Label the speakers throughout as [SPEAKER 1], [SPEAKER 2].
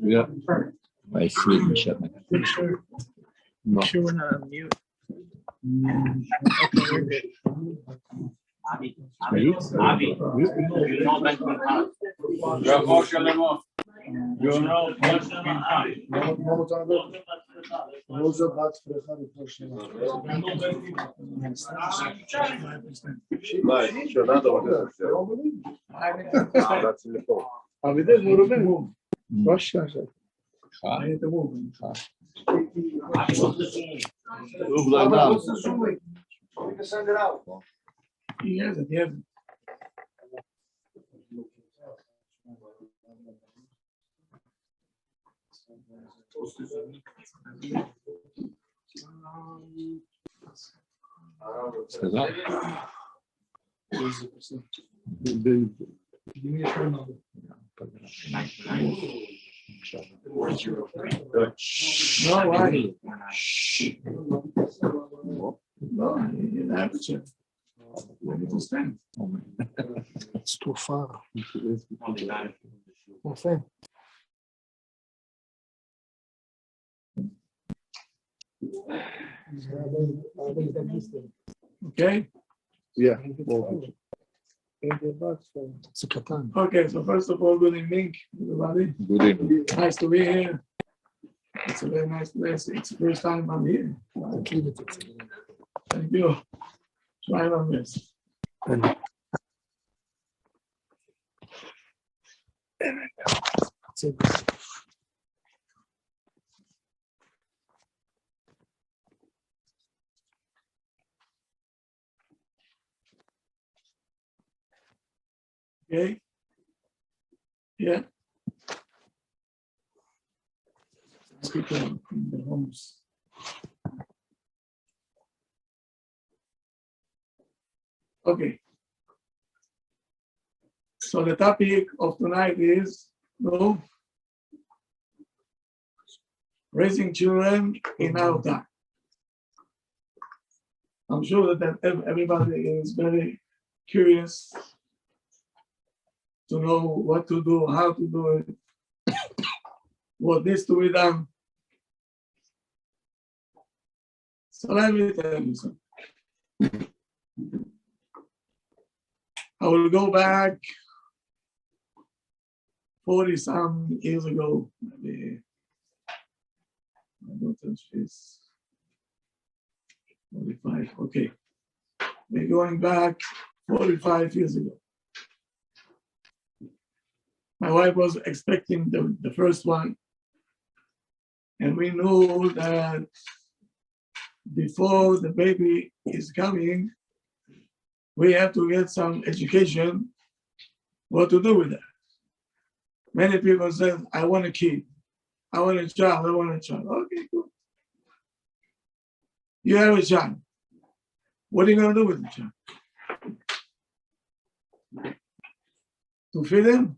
[SPEAKER 1] Yeah. My Sweden shut my.
[SPEAKER 2] Make sure we're not on mute. Okay, we're good. He has it, yeah.
[SPEAKER 1] Сказал?
[SPEAKER 2] No, why? No, you have to check. Maybe to stand.
[SPEAKER 3] It's too far. Okay.
[SPEAKER 2] Okay?
[SPEAKER 3] Yeah. It's a katan.
[SPEAKER 2] Okay, so first of all, good evening, everybody.
[SPEAKER 1] Good evening.
[SPEAKER 2] Nice to be here. It's a very nice place. It's the first time I'm here. Thank you. Try my best. Okay? Yeah. People in their homes. Okay. So the topic of tonight is raising children in our time. I'm sure that everybody is very curious to know what to do, how to do it, what needs to be done. So let me tell you something. I will go back 40-some years ago, maybe. My daughter's face 45. Okay, we're going back 45 years ago. My wife was expecting the first one, and we knew that before the baby is coming, we have to get some education what to do with that. Many people said, I want a kid, I want a child, I want a child. Okay, good. You have a child. What are you going to do with the child? To feed him?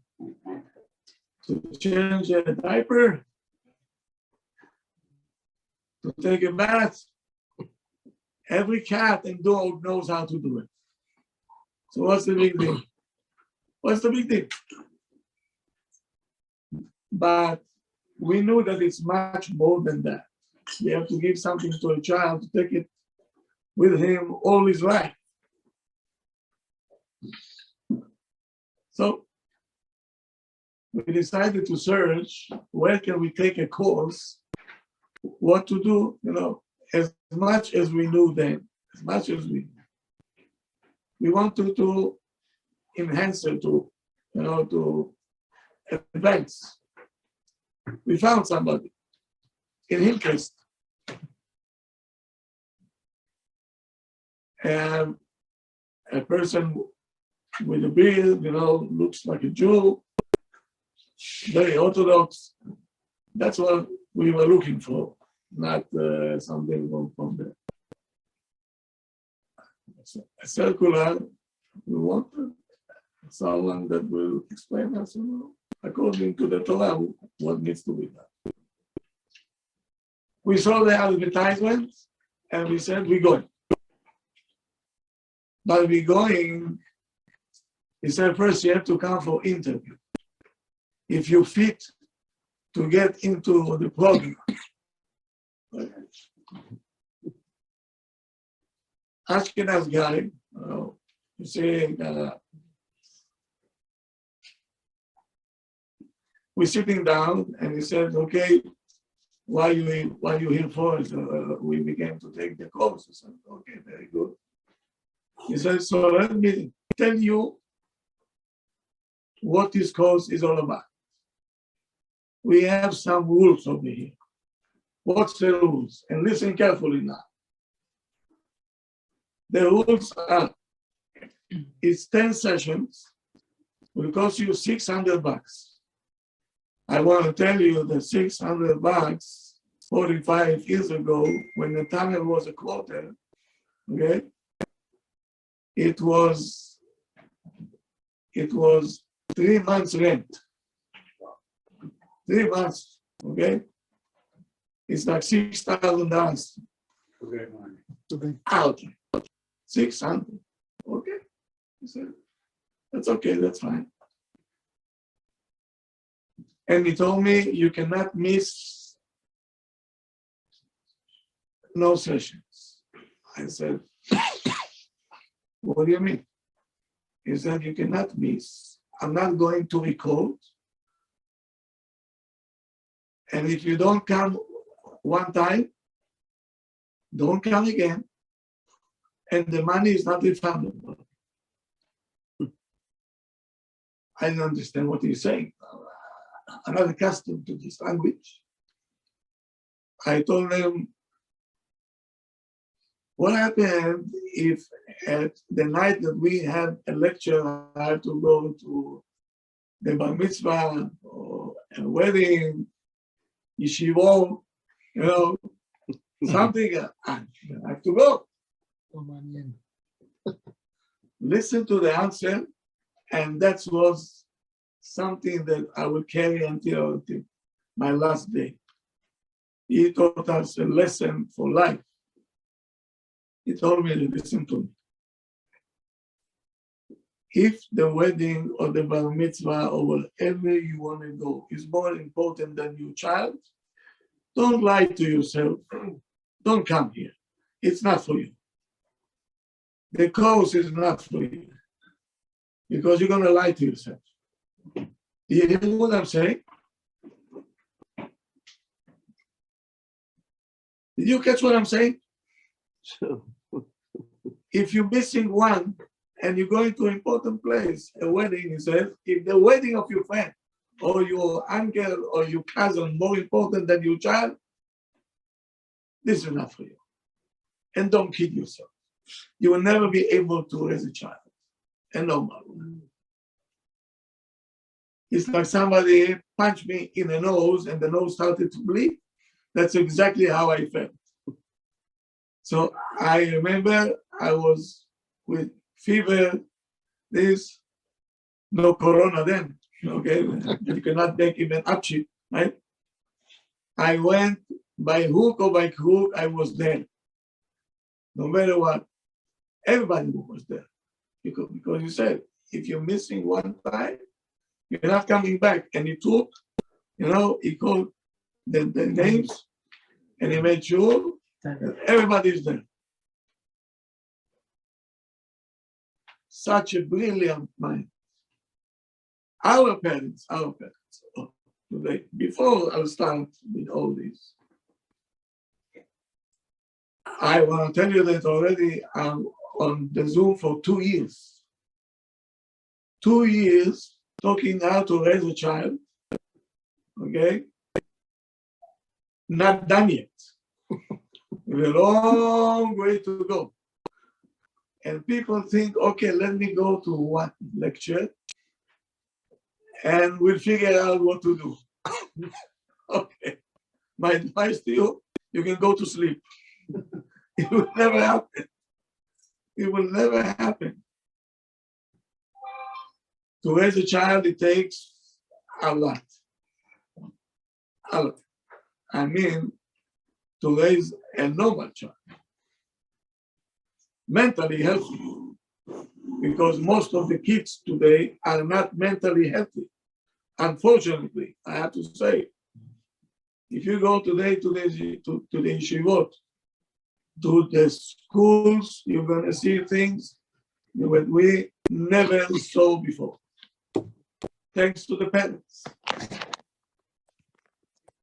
[SPEAKER 2] To change a diaper? To take a bath? Every cat and dog knows how to do it. So what's the big deal? What's the big deal? But we knew that it's much more than that. We have to give something to a child to take it with him all his life. So we decided to search where can we take a course, what to do, as much as we knew then, as much as we wanted to enhance it, to advance. We found somebody in Hillcrest. And a person with a beard, looks like a Jew, very orthodox. That's what we were looking for, not something from there. A circular, we wanted someone that will explain us, according to the Torah, what needs to be done. We saw the advertisement and we said, we're going. But we're going, he said, first you have to come for interview. If you fit to get into the program. Ashkenaz guy, you say, we're sitting down, and he said, "Okay, why you here for?" So, we began to take the course. I said, "Okay, very good." He said, "So let me tell you what this course is all about. We have some rules over here. What's the rules? And listen carefully now. The rules are, it's 10 sessions, will cost you $600. I want to tell you that $600, 45 years ago, when the tunnel was a quarter, okay, it was 3 months rent. 3 months, okay? It's like $6,000 out. 600, okay? He said, that's okay, that's fine. And he told me, you cannot miss no sessions. I said, what do you mean? He said, you cannot miss. I'm not going to record. And if you don't come one time, don't come again. And the money is not refundable. I don't understand what he's saying. I'm not accustomed to this language. I told him, what happened if at the night that we have a lecture, I have to go to the bar mitzvah or a wedding, yeshiva, something, I have to go. Listen to the answer, and that was something that I will carry until my last day. He taught us a lesson for life. He told me to listen to me. If the wedding or the bar mitzvah or wherever you want to go is more important than your child, don't lie to yourself. Don't come here. It's not for you. The course is not for you because you're going to lie to yourself. You hear what I'm saying? Did you catch what I'm saying? If you're missing one and you're going to an important place, a wedding, he says, if the wedding of your friend or your uncle or your cousin more important than your child, this is not for you. And don't kid yourself. You will never be able to raise a child. And no more. It's like somebody punched me in the nose and the nose started to bleed. That's exactly how I felt. So I remember I was with fever, no corona then, okay? You cannot make even upshit, right? I went by hook or by crook, I was there. No matter what, everybody was there. Because you said, if you're missing one time, you're not coming back. And he took, he called the names and he made sure that everybody's there. Such a brilliant mind. Our parents, today, before I'll start with all this, I want to tell you that already I'm on the Zoom for 2 years. 2 years talking how to raise a child, okay? Not done yet. We have a long way to go. And people think, okay, let me go to one lecture and we'll figure out what to do. Okay. My advice to you, you can go to sleep. It will never happen. It will never happen. To raise a child, it takes a lot. A lot. I mean, to raise a normal child. Mentally healthy. Because most of the kids today are not mentally healthy. Unfortunately, I have to say, If you go today to the yeshivot, to the schools, you're going to see things that we never saw before. Thanks to the parents.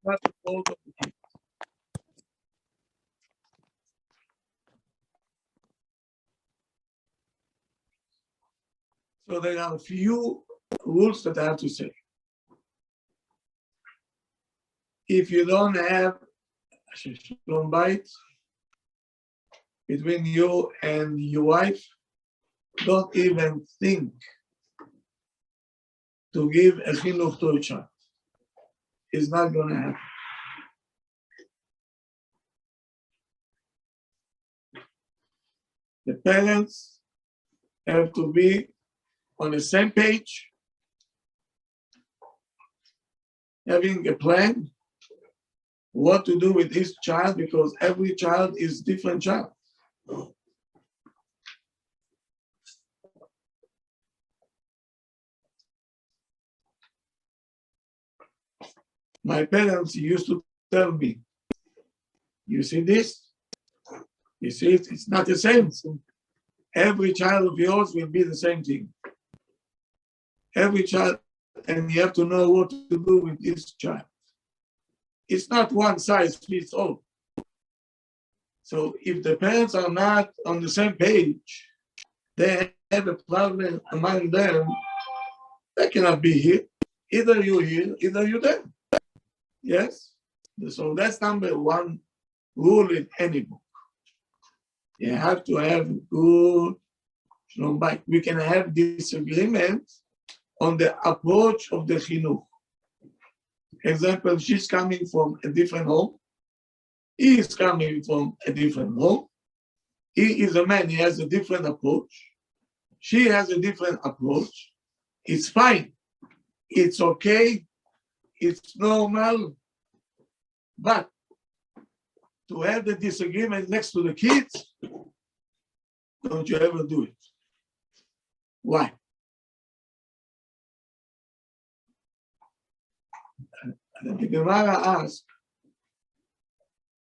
[SPEAKER 2] Not the fault of the kids. So there are a few rules that I have to say. If you don't have shalom bayit between you and your wife, don't even think to give a chinuch to a child. It's not going to happen. The parents have to be on the same page, having a plan what to do with this child, because every child is different child. My parents used to tell me, you see this? You see it? It's not the same. Every child of yours will be the same thing. Every child, and you have to know what to do with this child. It's not one size fits all. So if the parents are not on the same page, they have a problem among them, they cannot be here. Either you here, either you there. Yes? So that's number one rule in any book. You have to have good shalom bayit. We can have disagreement on the approach of the chinuch. Example, she's coming from a different home. He is coming from a different home. He is a man, he has a different approach. She has a different approach. It's fine. It's okay. It's normal. But to have the disagreement next to the kids, don't you ever do it. Why? The Gemara asks,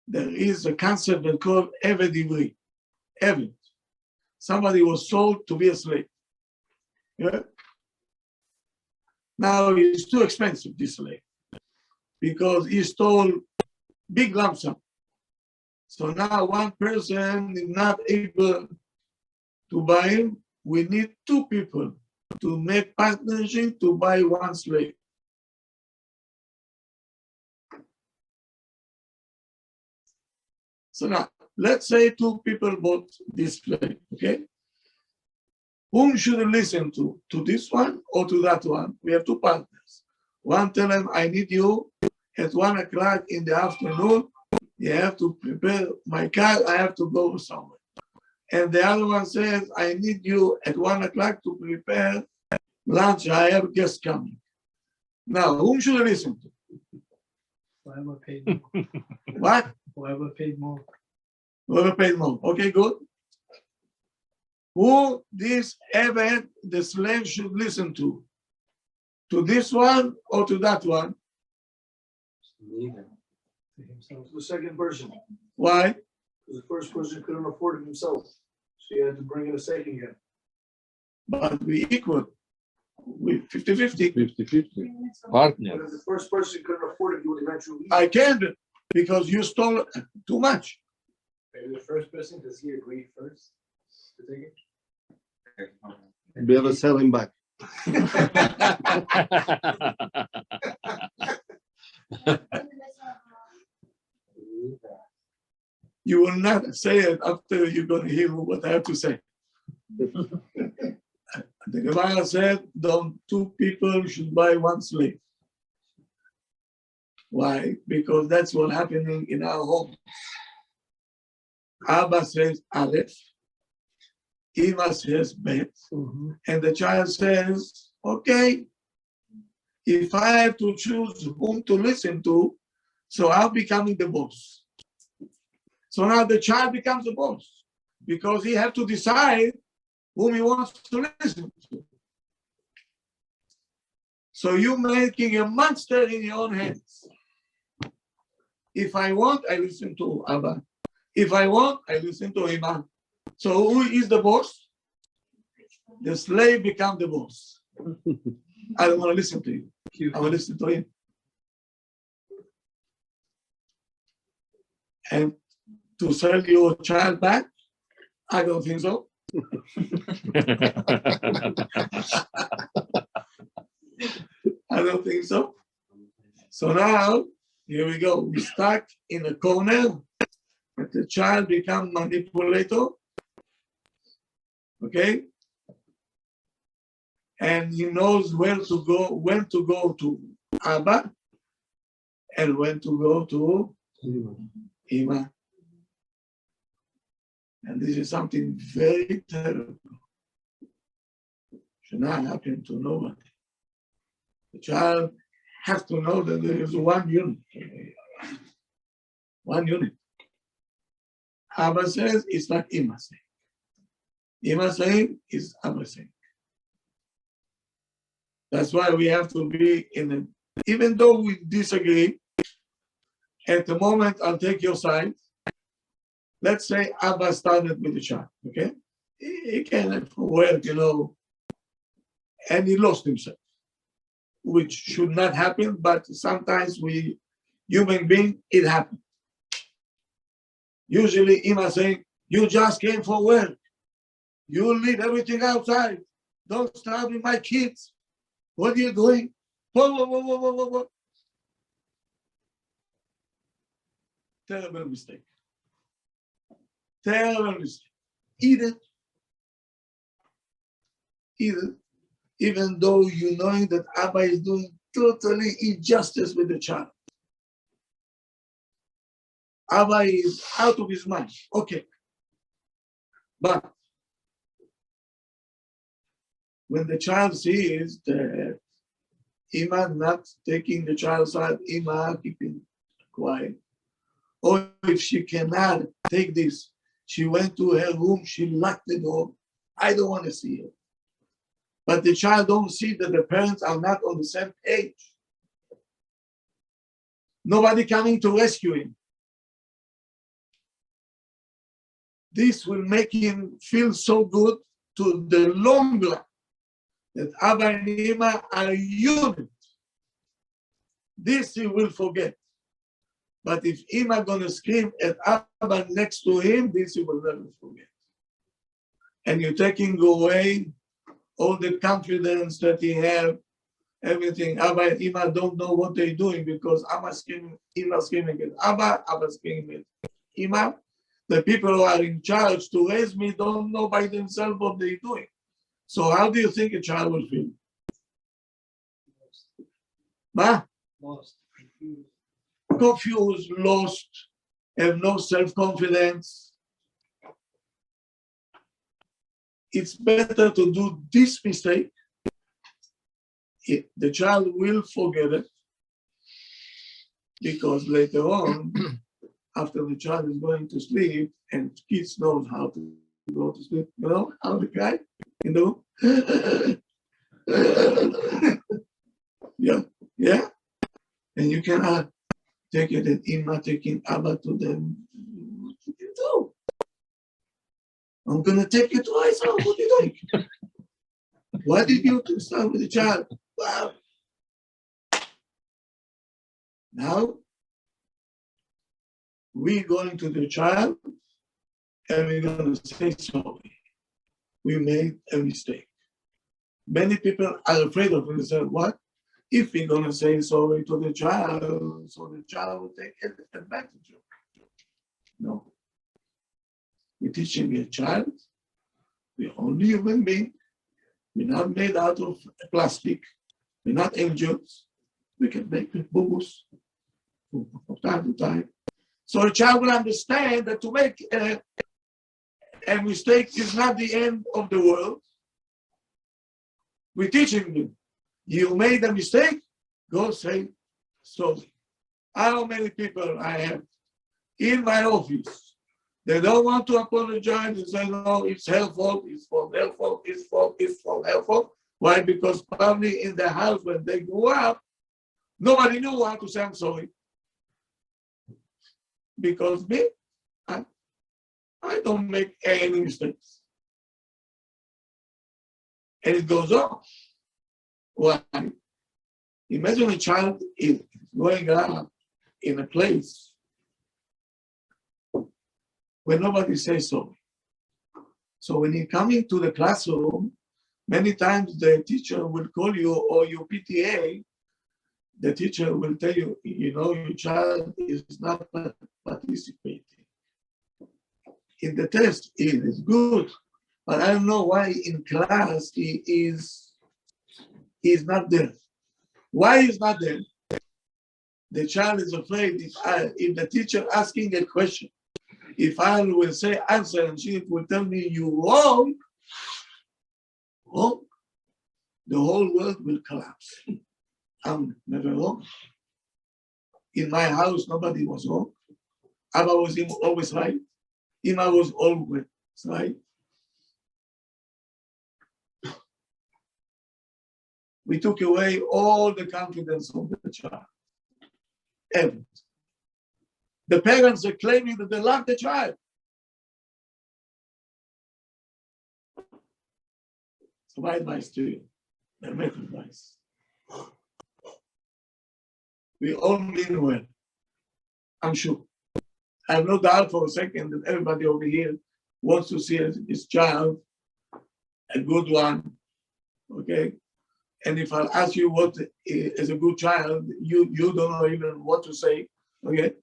[SPEAKER 2] there is a concept called Eved Ivri. Eved. Somebody was sold to be a slave. Yeah? Now it's too expensive, this slave, because he stole big lump sum. So now one person is not able to buy him. We need two people to make partnership to buy one slave. So now, let's say two people bought this slave, okay? Whom should I listen to? To this one or to that one? We have two partners. One tell him, I need you at 1 o'clock in the afternoon. You have to prepare my car. I have to go somewhere. And the other one says, I need you at 1 o'clock to prepare lunch. I have guests coming. Now, whom should I listen to?
[SPEAKER 3] Whoever paid more.
[SPEAKER 2] What?
[SPEAKER 3] Whoever paid more.
[SPEAKER 2] Whoever paid more. Okay, good. Who this Eved, the slave, should listen to? To this one or to that one?
[SPEAKER 4] Neither.
[SPEAKER 3] To himself. The second person.
[SPEAKER 2] Why?
[SPEAKER 3] Because the first person couldn't afford it himself. So you had to bring in a second guy.
[SPEAKER 2] But we equal. We 50-50.
[SPEAKER 1] 50-50.
[SPEAKER 3] But
[SPEAKER 1] Partner.
[SPEAKER 3] if the first person couldn't afford it, you would eventually leave.
[SPEAKER 2] I can't because you stole too much.
[SPEAKER 4] Maybe the first person, does he agree first to take it?
[SPEAKER 5] Be able to sell him back.
[SPEAKER 2] You will not say it after you're going to hear what I have to say. The Gemara said, two people should buy one slave. Why? Because that's what's happening in our home. Abba says Aleph, Ima says Bet, and the child says, okay, if I have to choose whom to listen to, so I'm becoming the boss. So now the child becomes the boss because he has to decide whom he wants to listen to. So you're making a monster in your own hands. If I want, I listen to Abba. If I want, I listen to Ima. So who is the boss? The slave become the boss. I don't want to listen to you. I want to listen to him. And to sell your child back? I don't think so. I don't think so. So now, here we go. We stuck in a corner, but the child become manipulator. Okay? And he knows where to go, when to go to Abba, and when to go to Ima. And this is something very terrible. Should not happen to nobody. The child has to know that there is one unit. One unit. Abba says it's like Ima saying. Ima saying is Abba saying. That's why we have to be in a, even though we disagree, at the moment I'll take your side. Let's say Abba started with the child, okay? He came from work, and he lost himself, which should not happen, but sometimes we, human beings, it happens. Usually Ima saying, you just came for work. You leave everything outside. Don't start with my kids. What are you doing? Whoa. Terrible mistake. Terrible mistake. Even though you knowing that Abba is doing totally injustice with the child. Abba is out of his mind. Okay. But when the child sees that Ima not taking the child's side, Ima keeping quiet, or if she cannot take this, she went to her room, she locked the door. I don't want to see her. But the child don't see that the parents are not on the same page. Nobody coming to rescue him. This will make him feel so good to the long run that Abba and Ima are unit. This he will forget. But if Ima gonna scream at Abba next to him, this he will never forget. And you're taking away all the confidence that he have, everything. Abba and Ima don't know what they're doing because Abba screaming, Ima screaming at Abba, Abba screaming at Ima. The people who are in charge to raise me don't know by themselves what they're doing. So how do you think a child will feel?
[SPEAKER 4] Lost.
[SPEAKER 2] Confused, lost, have no self-confidence. It's better to do this mistake. The child will forget it because later on, after the child is going to sleep, and kids know how to go to sleep, how to cry, yeah. And you cannot take it and Ima taking Abba to them. What did you do? I'm gonna take you twice. Oh, what are you doing? Why did you start with the child? Wow. Now we're going to the child and we're gonna say sorry. We made a mistake. Many people are afraid of it. They say, what? If we're going to say sorry to the child, so the child will take advantage of it. No. We're teaching a child, we're only human beings. We're not made out of plastic. We're not angels. We can make boo-boos from time to time. So a child will understand that to make a mistake is not the end of the world. We're teaching them. You made a mistake, go say sorry. How many people I have in my office, they don't want to apologize and say, no, it's her fault, it's for their fault, it's for her fault. Why? Because probably in the house when they grew up, nobody knew how to say I'm sorry. because me, I don't make any mistakes. And it goes on. Why? Imagine a child is growing up in a place where nobody says so. So when you're coming to the classroom, many times the teacher will call you, or your PTA, the teacher will tell you, your child is not participating. In the test, it is good, but I don't know why in class he is not there. Why he's not there? The child is afraid if the teacher asking a question, if I will say answer and she will tell me you wrong, the whole world will collapse. I'm never wrong. In my house, nobody was wrong. Abba was always right. Ima was always right. We took away all the confidence of the child. Everything. The parents are claiming that they love the child. So my advice to you, my advice. We all mean well, I'm sure. I have no doubt for a second that everybody over here wants to see his child a good one, okay? And if I ask you what is a good child, you don't know even what to say, okay?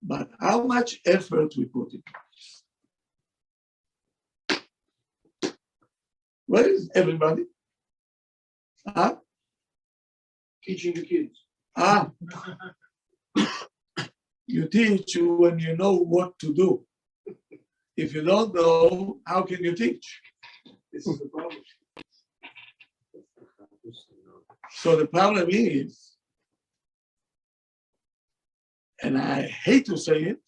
[SPEAKER 2] But how much effort we put in? Where is everybody? Huh?
[SPEAKER 3] Teaching the kids.
[SPEAKER 2] You teach when you know what to do. If you don't know, how can you teach?
[SPEAKER 3] This is the problem.
[SPEAKER 2] So the problem is, and I hate to say it,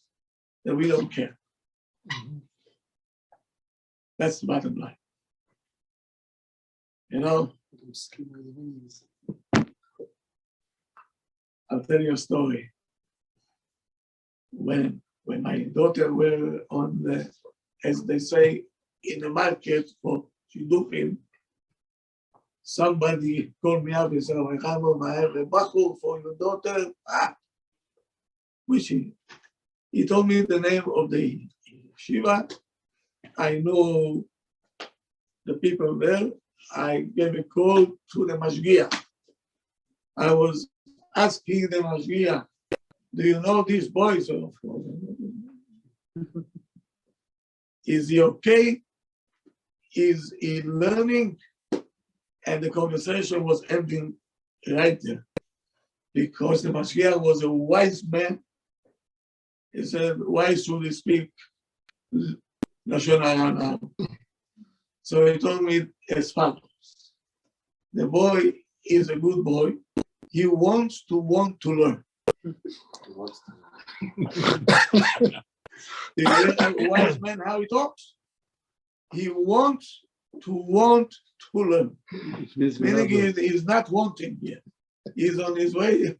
[SPEAKER 2] that we don't care. That's the bottom line. I'll tell you a story. When my daughter were on the, as they say, in the market for shidduchim, somebody called me up and said, I have a bachur for your daughter. Which he told me the name of the yeshiva. I know the people there. I gave a call to the mashgiach. I was asking the mashgiach, do you know these boys? Of course. Is he okay? Is he learning? And the conversation was ending right there. Because the mashgiach was a wise man. He said, why should we speak Lashon Hara now? So he told me as follows. The boy is a good boy. He wants to learn. Do you hear a wise man how he talks? He wants to learn. Meaning he's not wanting yet. He's on his way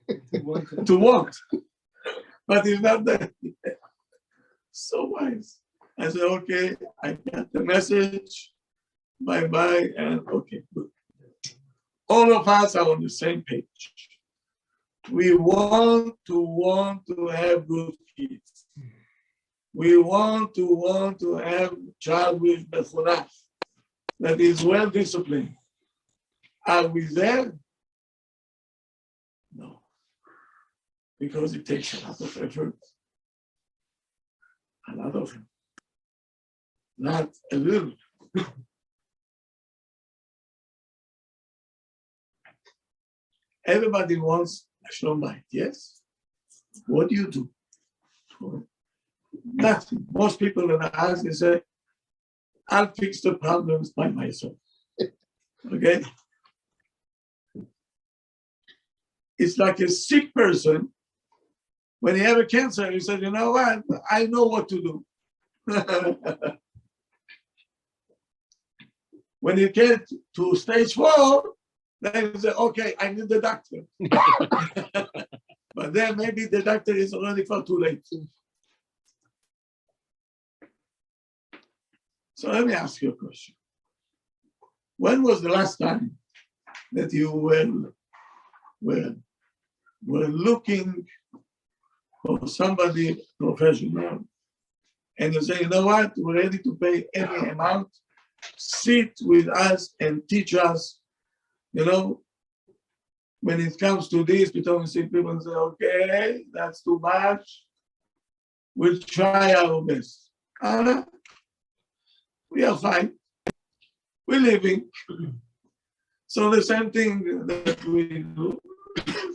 [SPEAKER 2] to want. But he's not there yet. So wise. I said, okay, I got the message. Bye-bye, and okay, good. All of us are on the same page. We want to have good kids. We want to have child with mechunach, that is well disciplined. Are we there? No. Because it takes a lot of effort. A lot of it. Not a little. Everybody wants a shalom bayit, yes? What do you do? Nothing. Most people in the house, they say, I'll fix the problems by myself. Okay? It's like a sick person. When he have a cancer, he said, you know what? I know what to do. When you get to stage 4, Then you say, okay, I need the doctor. But then maybe the doctor is already far too late. So let me ask you a question. When was the last time that you were looking for somebody professional and you say, you know what, we're ready to pay any amount, sit with us and teach us, you know, when it comes to this, people say, okay, that's too much. We'll try our best. We are fine. We're living. So the same thing that we do,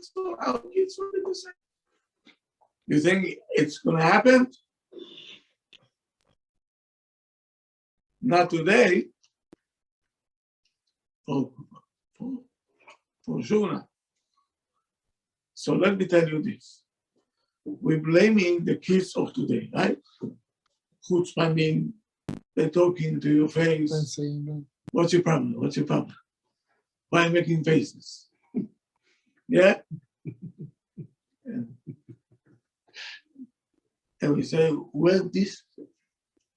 [SPEAKER 2] so our kids will be the same. You think it's going to happen? Not today. For sure not. So let me tell you this. We're blaming the kids of today, right? Chutzpanim, they're talking to your face. What's your problem? What's your problem? Why are you making faces? Yeah? And we say, where this?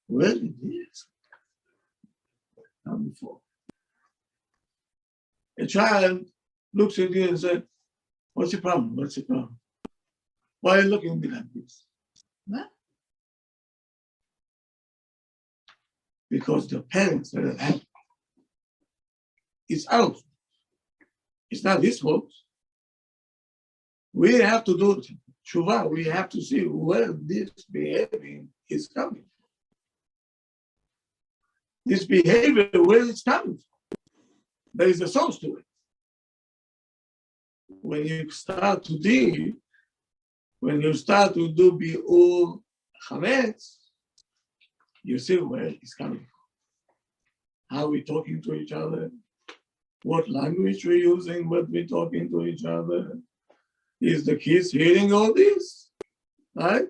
[SPEAKER 2] Where is this? Come before. A child looks at you and says, what's your problem? What's your problem? Why are you looking at me like this? Huh? Because the parents that are happy. It's out. It's not his fault. We have to do tshuva. We have to see where this behavior is coming from. This behavior, where it's coming from. There is a source to it. When you start to deal, when you start to do bi'ur chametz, you see where it's coming from. How we're talking to each other, what language we're using, what we're talking to each other. Is the kids hearing all this? Right?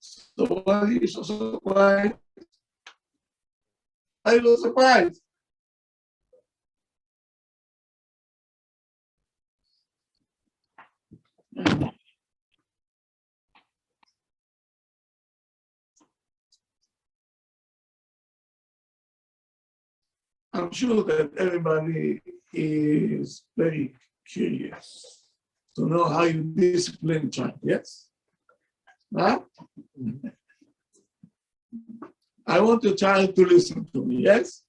[SPEAKER 2] So why are you so surprised? I was surprised. I'm sure that everybody is very curious to know how you discipline child, yes? Huh? I want the child to listen to me, yes?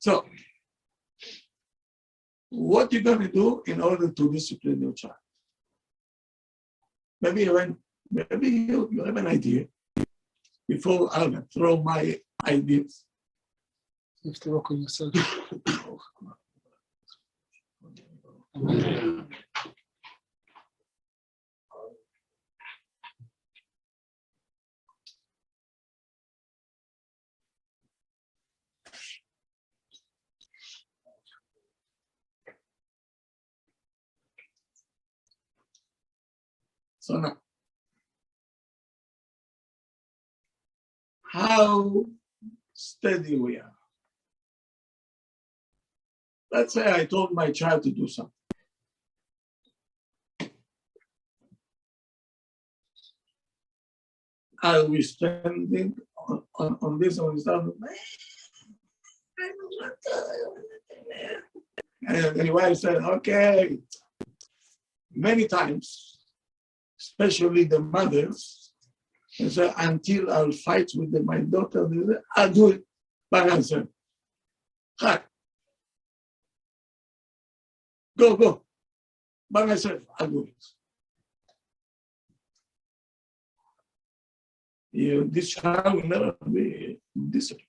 [SPEAKER 2] So, what you're going to do in order to discipline your child? Maybe you have an idea. Before I'll throw my ideas.
[SPEAKER 5] You have to work on yourself.
[SPEAKER 2] So now, how steady we are. Let's say I told my child to do something. Are we standing on this on stuff? And the wife said, okay. Many times, especially the mothers, they say, until I'll fight with my daughter, I'll do it by myself. Hi. Go. By myself, I'll do it. This child will never be disciplined.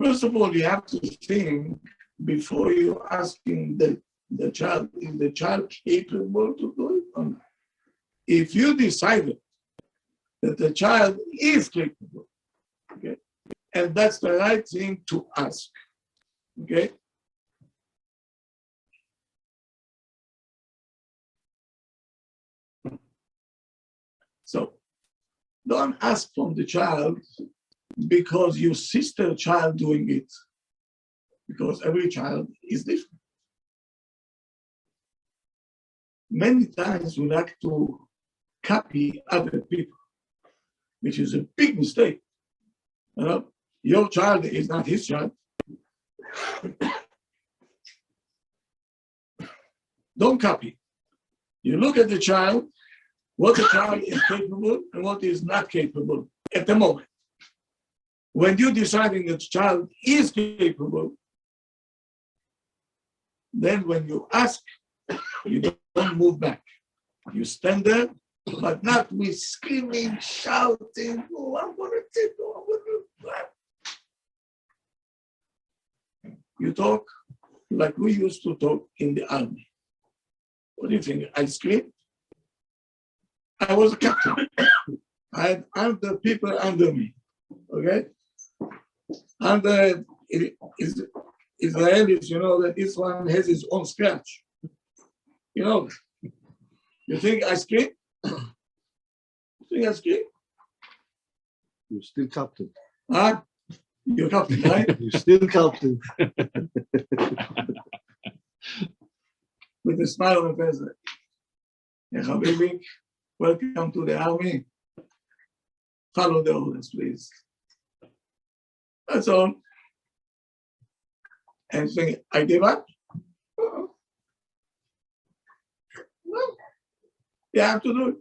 [SPEAKER 2] First of all, you have to think before you asking the child, is the child capable to do it or not? If you decided that the child is capable, And that's the right thing to ask. Okay? So don't ask from the child because your sister child doing it. Because every child is different. Many times we like to copy other people, which is a big mistake. You know, your child is not his child. Don't copy. You look at the child, what the child is capable and what is not capable at the moment. When you're deciding that the child is capable, then when you ask, you don't move back. You stand there, but not with screaming, shouting, oh, I'm going to take, oh, I'm going to do that. You talk like we used to talk in the army. What do you think? I screamed? I was a captain. I had other people under me, okay? And Israelis, you know, that this one has his own scratch. You know, you think I scream? You think I scream?
[SPEAKER 6] You're still captain.
[SPEAKER 2] Huh? You're captain, right?
[SPEAKER 6] You're still captain.
[SPEAKER 2] With a smile on the face. Hey, Habibi, welcome to the army. Follow the orders, please. That's all. And think, I give up? No. You have to do it.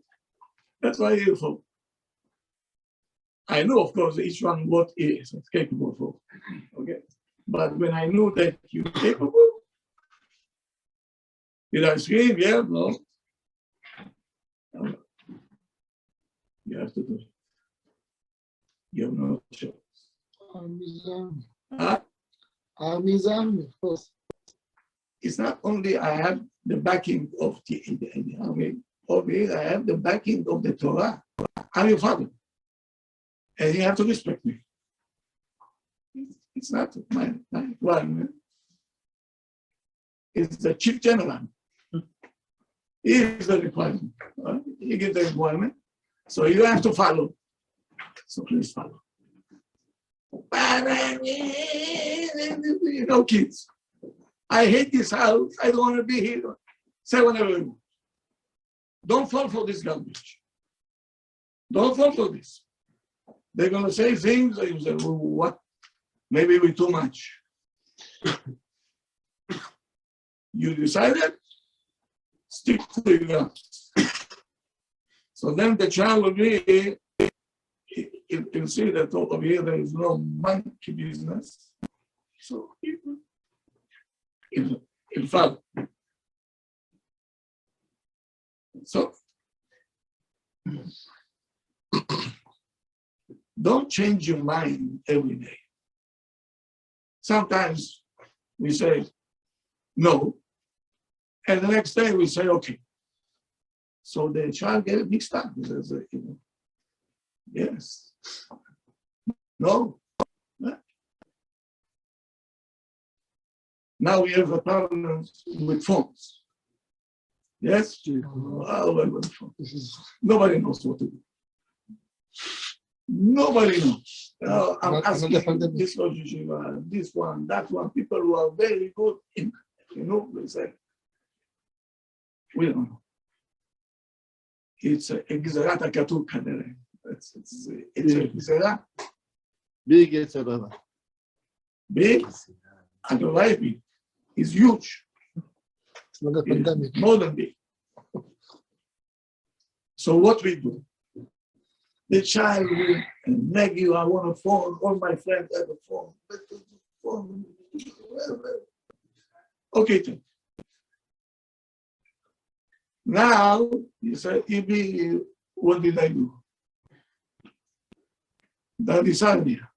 [SPEAKER 2] That's why you're for. I know, of course, each one what is capable for. Okay. But when I knew that you're capable, did I scream? Yeah, no. You have to do it. You have no choice.
[SPEAKER 5] Army's army.
[SPEAKER 2] Huh?
[SPEAKER 5] Army's army, of course.
[SPEAKER 2] It's not only I have the backing of the army, over here I have the backing of the Torah. I'm your father. And you have to respect me. It's not my requirement. It's the chief general. He is the requirement. He gives the requirement. So you have to follow. So please follow. You know, kids. I hate this house. I don't want to be here. Say whatever you want. Don't fall for this garbage. Don't fall for this. They're going to say things and you say, well, what? Maybe we're too much. You decided, stick to it. So then the child will be, he'll see that over here there is no monkey business. So he'll follow. So don't change your mind every day. Sometimes we say no, and the next day we say okay. So the child get mixed up. He says, yes, no. Now we have a problem with phones. Yes? Nobody knows what to do. Nobody knows. I'm asking this yeshiva, this one, that one, people who are very good in, they say, we don't know. It's a gzerat hakatuv kanere. It's a gzerat.
[SPEAKER 6] Big Yetzirah.
[SPEAKER 2] Big, and the life big is huge.
[SPEAKER 5] It's not a pandemic.
[SPEAKER 2] More than big. So what we do? The child will nag you, I want a phone, all my friends have a phone. Okay, then. Now, you say, Ibi, what did I do? That is idea.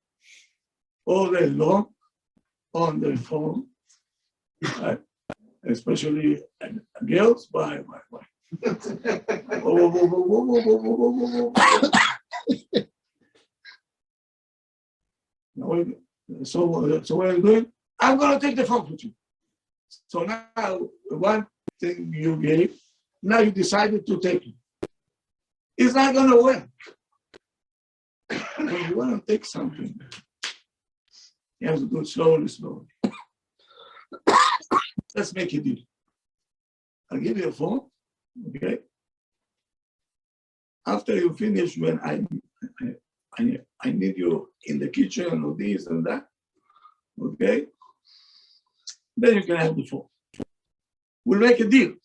[SPEAKER 2] All day long, on the phone, right? Especially girls, bye. So what are you doing? I'm going to take the phone with you. So now, one thing you gave, now you decided to take it. It's not going to work. When you want to take something, you have to do it slowly, slowly. Let's make a deal. I'll give you a phone, okay? After you finish, when I need you in the kitchen or this and that, okay? Then you can have the phone. We'll make a deal.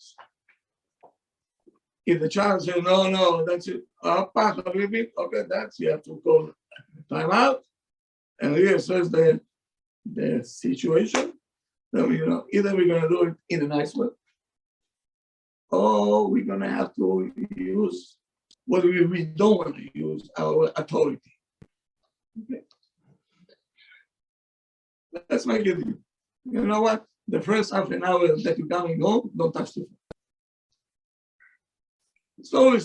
[SPEAKER 2] If the child says, no, that's it. Okay, that's, you have to call time out and reassess the situation. Then either we're gonna do it in a nice way, or we're gonna have to use what we don't want to use, our authority. Okay. Let's make it. You know what? The first half an hour that you're coming home, don't touch the phone. Slowly.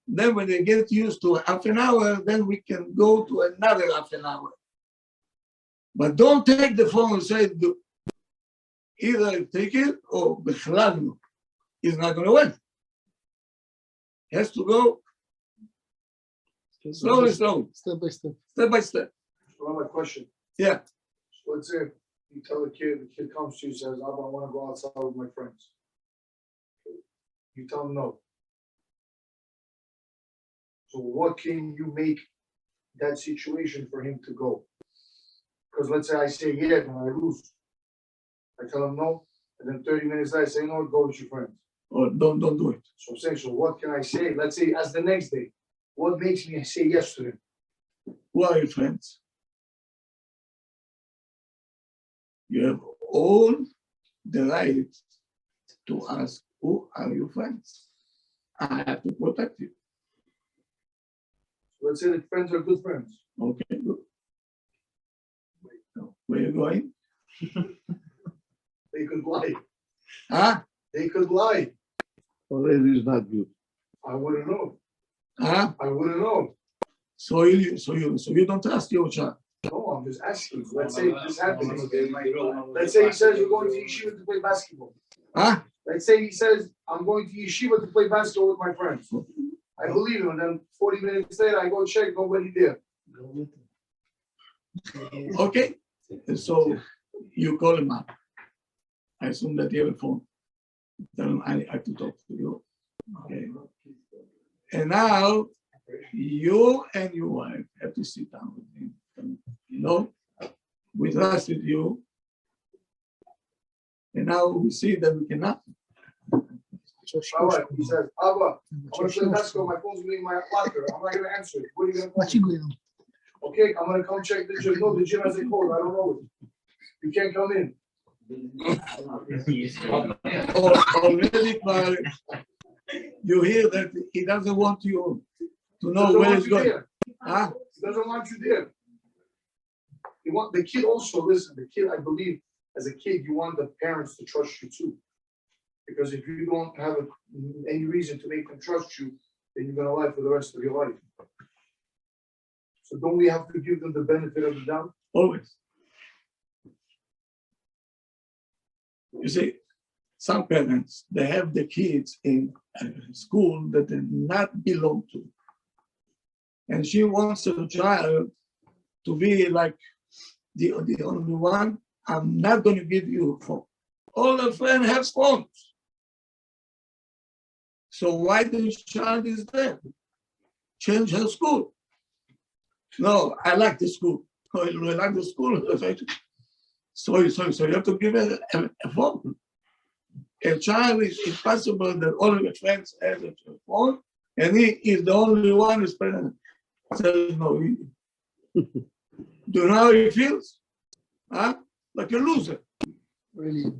[SPEAKER 2] Then when they get used to half an hour, then we can go to another half an hour. But don't take the phone and say, either take it or bechlal. It's not going to work. It has to go slowly.
[SPEAKER 5] Step by step.
[SPEAKER 2] Step by step.
[SPEAKER 3] So I have a question.
[SPEAKER 2] Yeah.
[SPEAKER 3] So let's say you tell the kid comes to you and says, I want to go outside with my friends. You tell him no. So what can you make that situation for him to go? Because let's say I say yeah, and I lose. I tell him no, and then 30 minutes later I say no, go with your friends.
[SPEAKER 2] Or don't do it.
[SPEAKER 3] So I'm saying, so what can I say? Let's say as the next day, what makes me say yes to him?
[SPEAKER 2] Who are your friends? You have all the right to ask, who are your friends? I have to protect you.
[SPEAKER 3] Let's say the friends are good friends.
[SPEAKER 2] Okay, good. Now, where are you going?
[SPEAKER 3] They could lie.
[SPEAKER 2] Huh?
[SPEAKER 3] They could lie.
[SPEAKER 6] Already is not good.
[SPEAKER 3] I wouldn't know.
[SPEAKER 2] Huh?
[SPEAKER 3] I wouldn't know.
[SPEAKER 2] So you don't trust your child.
[SPEAKER 3] No, I'm just asking. Let's say this happens. Let's say he says you're going to yeshiva to play basketball.
[SPEAKER 2] Huh?
[SPEAKER 3] Let's say he says I'm going to yeshiva to play basketball with my friends. I believe him, and then 40 minutes later I go check, nobody there.
[SPEAKER 2] Okay. So you call him up. I assume that you have a phone. Tell him I have to talk to you. Okay. And now you and your wife have to sit down with him. We trusted you. And now we see that we cannot.
[SPEAKER 3] All right, he says, Abba, I'm going to play basketball. My phone's in my locker. I'm not going to answer it. What are you going to call me? Okay, I'm going to come check the gym. No, the gym has a code. I don't know it. You can't come in.
[SPEAKER 2] Already, you hear that he doesn't want you to know where he's going. Huh?
[SPEAKER 3] He doesn't want you there. You want the kid also, listen, the kid, I believe, as a kid, you want the parents to trust you too. Because if you don't have any reason to make them trust you, then you're going to lie for the rest of your life. So don't we have to give them the benefit of the doubt?
[SPEAKER 2] Always. You see, some parents, they have the kids in a school that they not belong to. And she wants her child to be like the only one. I'm not going to give you a phone. All her friends have phones. So why the child is there? Change her school. No, I like the school. Oh, you like the school? So you have to give her a phone. A child it's possible that all of your friends have a phone, and he is the only one who's present. So, no, do you know how he feels? Huh? Like a loser.
[SPEAKER 5] Really.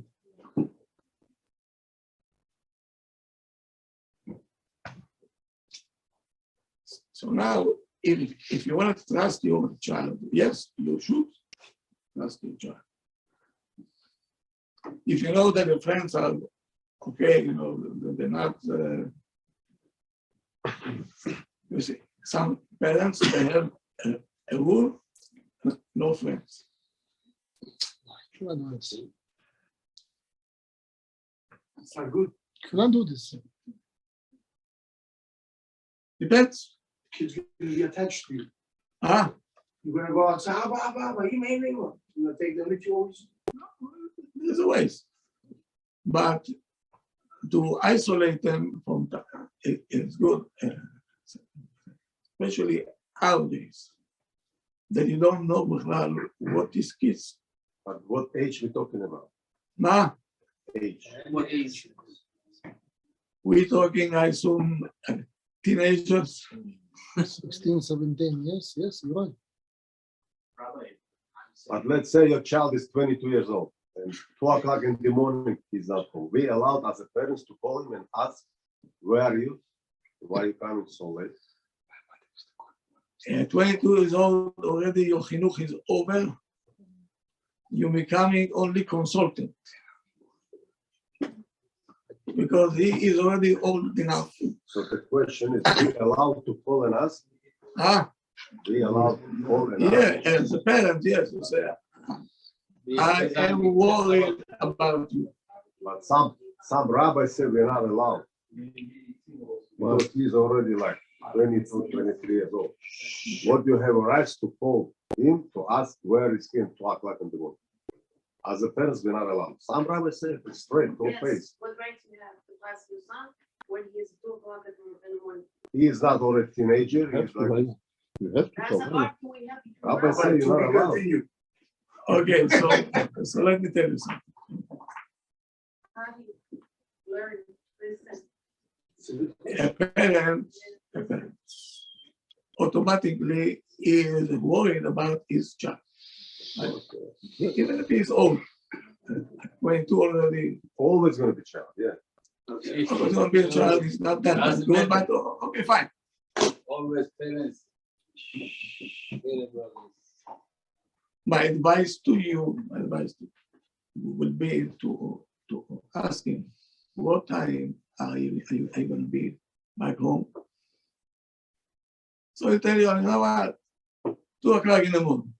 [SPEAKER 2] So now, if you want to trust your child, yes, you should trust your child. If you know that your friends are okay, they're not. You see, some parents they have a rule: no friends.
[SPEAKER 5] cannot do this.
[SPEAKER 3] It's not good.
[SPEAKER 5] Cannot do this.
[SPEAKER 2] Depends.
[SPEAKER 3] Kids are gonna be attached to you.
[SPEAKER 2] Ah,
[SPEAKER 3] You're gonna go out and say, he made me one. You're gonna take them with you always.
[SPEAKER 2] there's a ways. But to isolate them from it's good, especially nowadays, that you don't know what is kids.
[SPEAKER 6] But what age we talking about?
[SPEAKER 2] Nah,
[SPEAKER 6] Age.
[SPEAKER 4] What age?
[SPEAKER 2] we talking, I assume, teenagers.
[SPEAKER 5] 16, 17, yes, you're right.
[SPEAKER 4] Rabbi.
[SPEAKER 6] But let's say your child is 22 years old and 2 o'clock in the morning he's not home. We allowed as a parents to call him and ask, where are you? Why are you coming so late?
[SPEAKER 2] 22 years old, already your chinuch is over. You're becoming only consultant. Because he is already old enough.
[SPEAKER 6] So the question is, we allowed to call and ask?
[SPEAKER 2] Ah,
[SPEAKER 6] We allowed to call and
[SPEAKER 2] yeah,
[SPEAKER 6] ask?
[SPEAKER 2] as a parent, yes, you say, I am worried about you.
[SPEAKER 6] But some rabbis say we're not allowed. Well, he's already like 22, 23 years old. What do you have a right to call him to ask where is he at 2 o'clock in the morning? As a parents, we're not allowed. Some rabbis say it's straight, no
[SPEAKER 7] Yes,
[SPEAKER 6] face.
[SPEAKER 7] what right do you have to ask your son when he is 2 o'clock in the morning?
[SPEAKER 6] He is not already a teenager. He's like,
[SPEAKER 1] You have to
[SPEAKER 7] That's
[SPEAKER 1] tell
[SPEAKER 7] a
[SPEAKER 1] him.
[SPEAKER 7] hard we have to do.
[SPEAKER 6] Rabbi
[SPEAKER 7] that.
[SPEAKER 6] say you're not allowed.
[SPEAKER 3] Continue.
[SPEAKER 2] Okay, so let me tell you something.
[SPEAKER 7] How do you learn, listen?
[SPEAKER 2] A parent automatically is worried about his child. Right? Even if he's old, 22 already,
[SPEAKER 6] Always gonna be child, yeah.
[SPEAKER 2] always going to be a child, he's not that good, but okay, fine.
[SPEAKER 4] Always parents.
[SPEAKER 2] My advice to you, will be to ask him, what time are you going to be back home? So he tell you, you know what, 2 o'clock in the morning.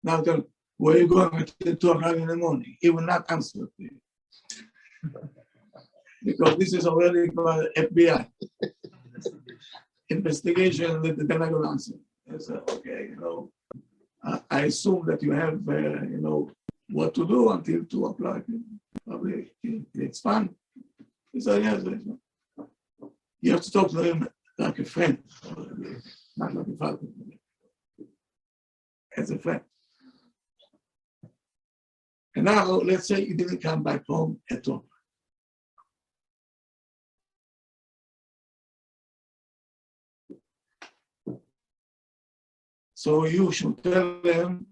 [SPEAKER 2] Now tell him, where are you going at 2 o'clock in the morning? He will not answer to you. Because this is already called FBI. Investigation that they're not going to answer. I said, okay, I assume that you have, what to do until 2 o'clock. Probably it's fun. He said, yes. You have to talk to him like a friend, not like a father. As a friend. And now, let's say you didn't come back home at all. So you should tell them,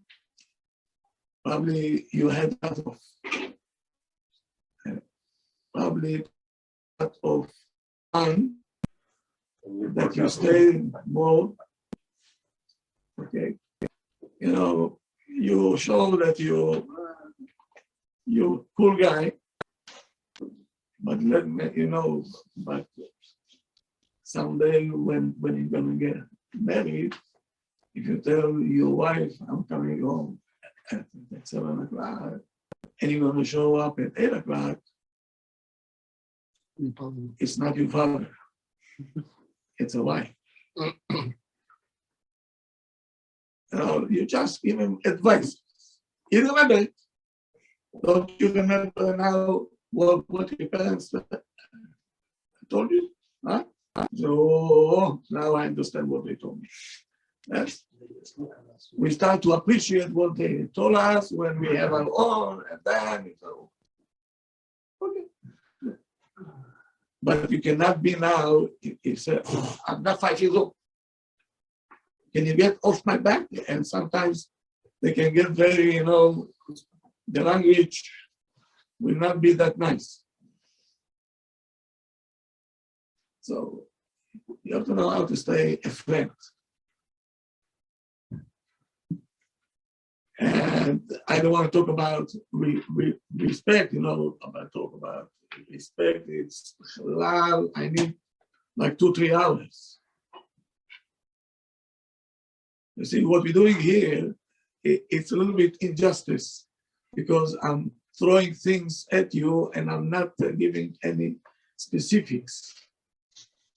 [SPEAKER 2] probably you had cut off. Probably cut off time that you stay more. Okay. You show that you're cool guy, but let me, but someday when you're gonna get married, if you tell your wife, I'm coming home at 7 o'clock, and you're gonna show up at 8 o'clock, it's not your father, it's a wife. You just give him advice. You remember it. Don't you remember now what your parents told you? Huh? So now I understand what they told me. Yes. We start to appreciate what they told us when we have our own, and then it's okay. But you cannot be now, I'm not 5 years old. Can you get off my back? And sometimes they can get very, the language will not be that nice. So you have to know how to stay a friend. And I don't want to talk about respect, talk about respect. It's halal. I need like 2-3 hours. You see, what we're doing here, it's a little bit injustice because I'm throwing things at you and I'm not giving any specifics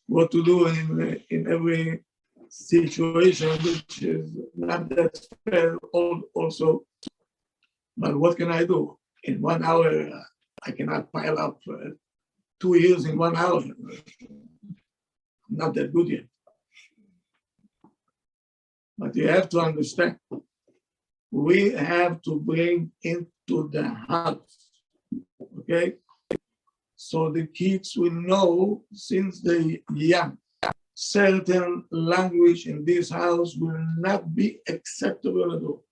[SPEAKER 2] what to do in every situation, which is not that fair also. But what can I do? In 1 hour, I cannot pile up 2 years in 1 hour. I'm not that good yet. But you have to understand, we have to bring into the house, okay? So the kids will know since they're young, certain language in this house will not be acceptable at all.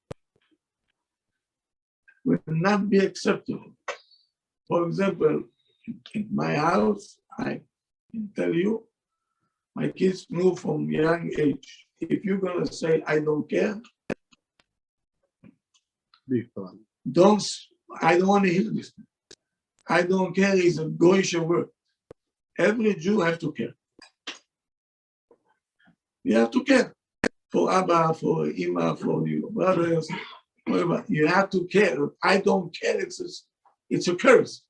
[SPEAKER 2] Will not be acceptable. For example, in my house, I can tell you, my kids knew from young age, if you're gonna say, I don't care,
[SPEAKER 6] Big problem.
[SPEAKER 2] I don't want to hear this. I don't care is a goyish word. Every Jew has to care. You have to care for Abba, for Ima, for your brothers, whatever. You have to care. I don't care. It's a curse.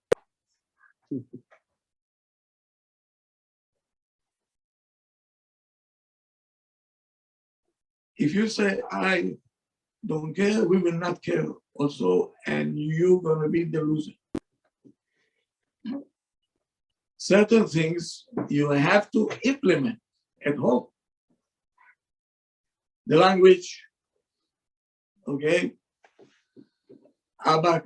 [SPEAKER 2] If you say I don't care, we will not care also, and you're gonna be the loser. Certain things you have to implement at home. The language, okay? Abba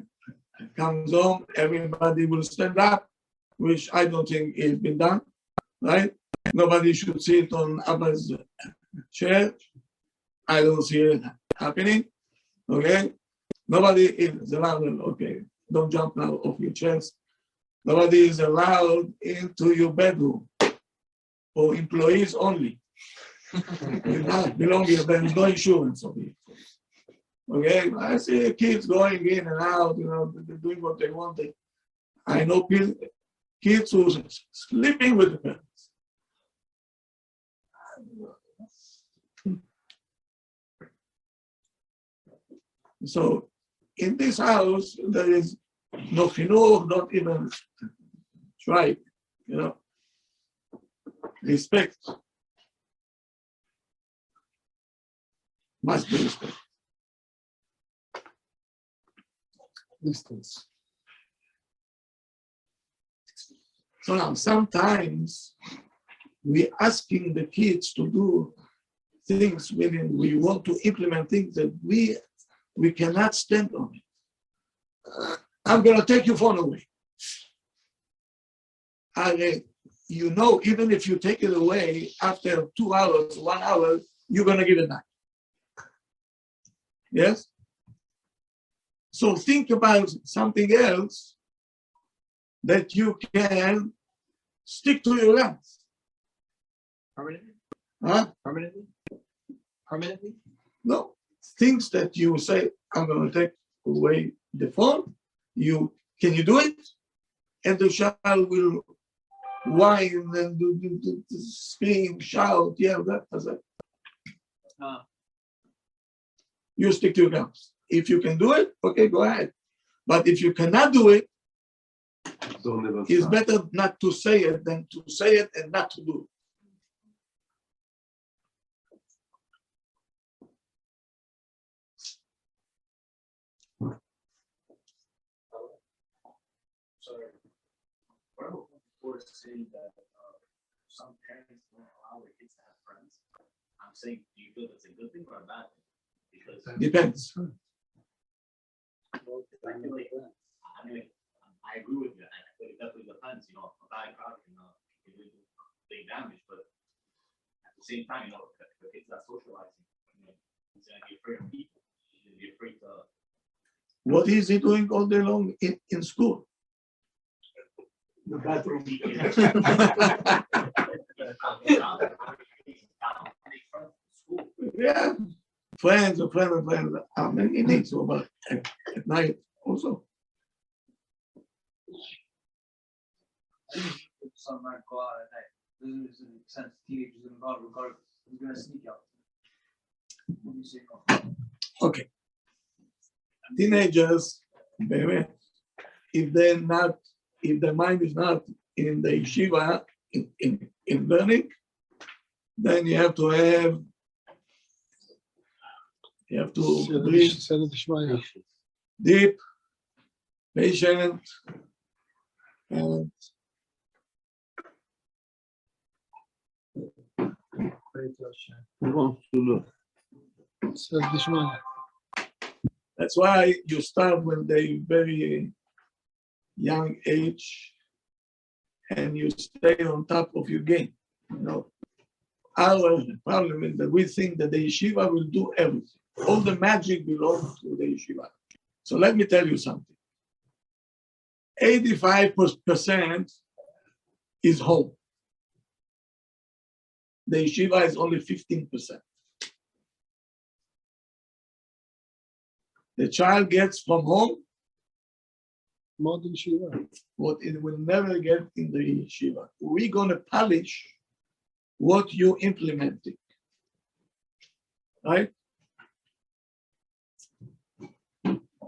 [SPEAKER 2] comes home, everybody will stand up, which I don't think is been done, right? Nobody should sit on Abba's chair. I don't see it happening, okay? Nobody is allowed, okay, don't jump now off your chairs. Nobody is allowed into your bedroom for employees only. You not belong here, there is no insurance of it. Okay, I see kids going in and out, they're doing what they want. I know kids who are sleeping with the parents. So in this house, there is no chinuch, not even try, respect. Must be respect.
[SPEAKER 5] Distance.
[SPEAKER 2] So now sometimes we're asking the kids to do things when we want to implement things that we cannot stand on it. I'm gonna take your phone away. Even if you take it away after 2 hours, 1 hour, you're gonna give it back. Yes? So think about something else that you can stick to your guns.
[SPEAKER 4] Permanently?
[SPEAKER 2] Huh?
[SPEAKER 4] Permanently? Permanently?
[SPEAKER 2] No. Things that you say, I'm going to take away the phone. Can you do it? And the child will whine and scream, shout, yeah, that's it. You stick to your guns. If you can do it, okay, go ahead. But if you cannot do it, it's better not to say it than to say it and not to do it.
[SPEAKER 4] Sorry. Before saying that some parents don't allow their kids to have friends, I'm saying, do you feel that's a good thing or a bad thing? Because
[SPEAKER 2] Depends.
[SPEAKER 4] I agree with you. I think it definitely depends. A bad crowd can really do big damage, but at the same time, the kids that socializing, he's gonna be afraid of people. He's gonna be afraid to.
[SPEAKER 2] What is he doing all day long in school?
[SPEAKER 3] The bathroom.
[SPEAKER 2] Yeah, friends. How many needs about at night also?
[SPEAKER 8] Some might go out at night. Doesn't make sense. Teenagers in go out regardless. Who's gonna sneak out?
[SPEAKER 2] Okay. Teenagers, baby, if their mind is not in the yeshiva, in learning, then you have to breathe
[SPEAKER 5] סייעתא דשמיא.
[SPEAKER 2] deep, patient, and
[SPEAKER 5] סייעתא דשמיא.
[SPEAKER 2] that's why you start when they very young age, and you stay on top of your game. You know, our problem is that we think that the yeshiva will do everything. All the magic belongs to the yeshiva. So let me tell you something. 85% is home. The yeshiva is only 15%. The child gets from home
[SPEAKER 5] מאוד ישיבה.
[SPEAKER 2] what it will never get in the yeshiva. We're going to polish what you implementing. Right?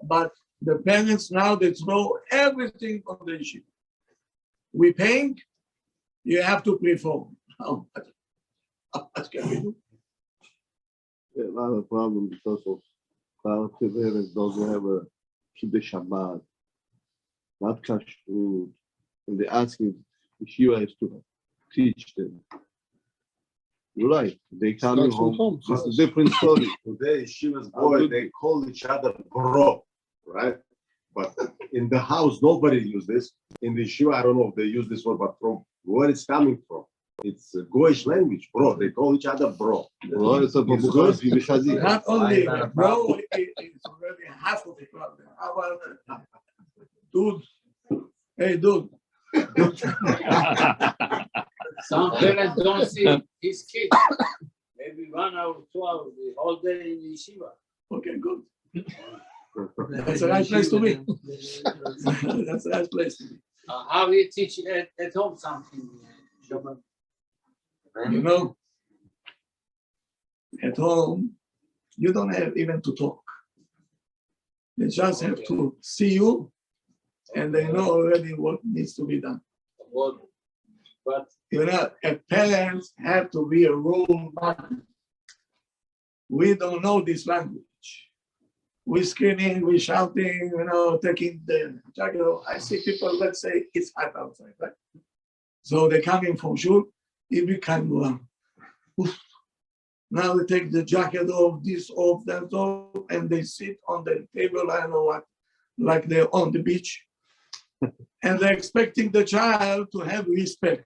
[SPEAKER 2] But the parents now, they throw everything on the yeshiva. We paying, you have to perform. What can we do?
[SPEAKER 6] A lot of problems because of our parents doesn't have a Kibbutz Shabbat, not kashrut, and they asking Yeshiva is to teach them. You're right. They coming
[SPEAKER 5] Starts from
[SPEAKER 6] home.
[SPEAKER 5] home.
[SPEAKER 6] It's a different story. Today, Yeshiva's boy, they call each other bro, right? But in the house, nobody use this. In the Yeshiva, I don't know if they use this word, but from where it's coming from. It's a Goyish language, bro. They call each other bro. Bro, it's a
[SPEAKER 2] Not only bro, it's already half of the problem. How about dude? Hey, dude.
[SPEAKER 8] Some parents don't see his kids. Maybe 1 hour, 2 hours, the whole day in yeshiva.
[SPEAKER 2] Okay, good. That's the right place to be. That's the right place to be.
[SPEAKER 8] How we teach at home something? Shabbat?
[SPEAKER 2] You know, at home, you don't have even to talk. They just have to see you, and they know already what needs to be done.
[SPEAKER 8] Well, but
[SPEAKER 2] You know, parents have to be a role model. We don't know this language. We screaming, we shouting, you know, taking the jacket off. I see people, let's say it's hot outside, right? So they come in from shul, it become warm. Now they take the jacket off, this off, that off, and they sit on the table, I don't know what, like they're on the beach. And they're expecting the child to have respect.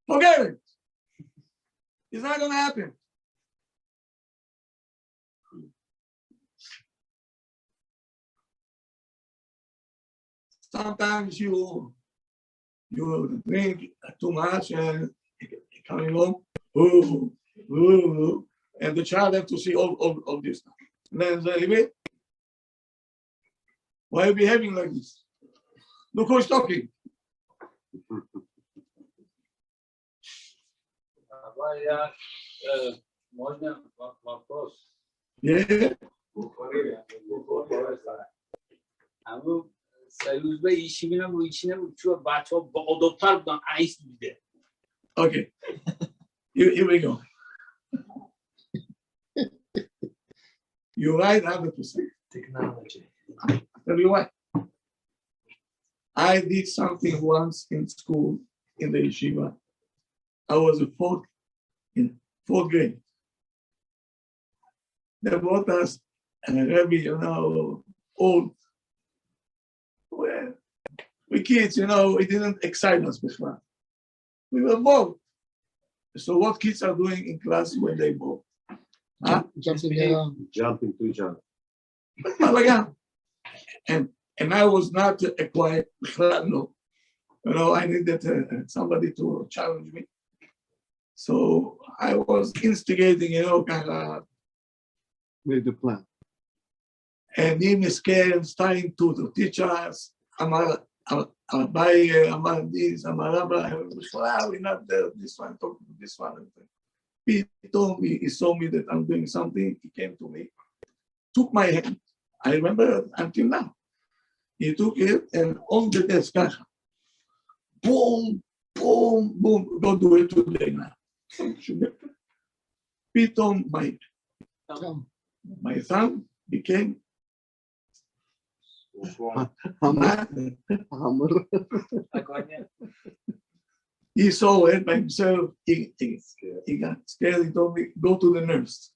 [SPEAKER 2] Forget it. It's not going to happen. Sometimes you drink too much and coming home, and the child has to see all this stuff. And then they, why are you behaving like this? Look who's talking.
[SPEAKER 8] можно вопрос?
[SPEAKER 2] Yeah.
[SPEAKER 8] همون سروز به ایشی بینم و ایشی نمون چون بچه ها با عدوبتر بودن عیس دیده.
[SPEAKER 2] Okay. Here we go. You're right 100%.
[SPEAKER 8] Technology.
[SPEAKER 2] I'll tell you what. I did something once in school in the yeshiva. I was in fourth grade. They brought us and Rabbi, you know, old. Well, we kids, you know, it didn't excite us before. We were bored. So what kids are doing in class when they bored? Huh?
[SPEAKER 5] Jumping around.
[SPEAKER 6] Jumping to each other.
[SPEAKER 2] Balagan. And I was not a quiet, no. You know, I needed somebody to challenge me. So I was instigating, you know, kind of.
[SPEAKER 6] Made the plan.
[SPEAKER 2] And him is scared, starting to teach us. Rabbi, this, Rabbi, we're not there, this one, talking to this one. He told me, he saw me that I'm doing something. He came to me, took my hand. I remember until now. He took it and on the desk, boom, boom, boom. Don't do it today now. Pito, my son became mad. He saw it by himself. He got scared. He told me, go to the nurse.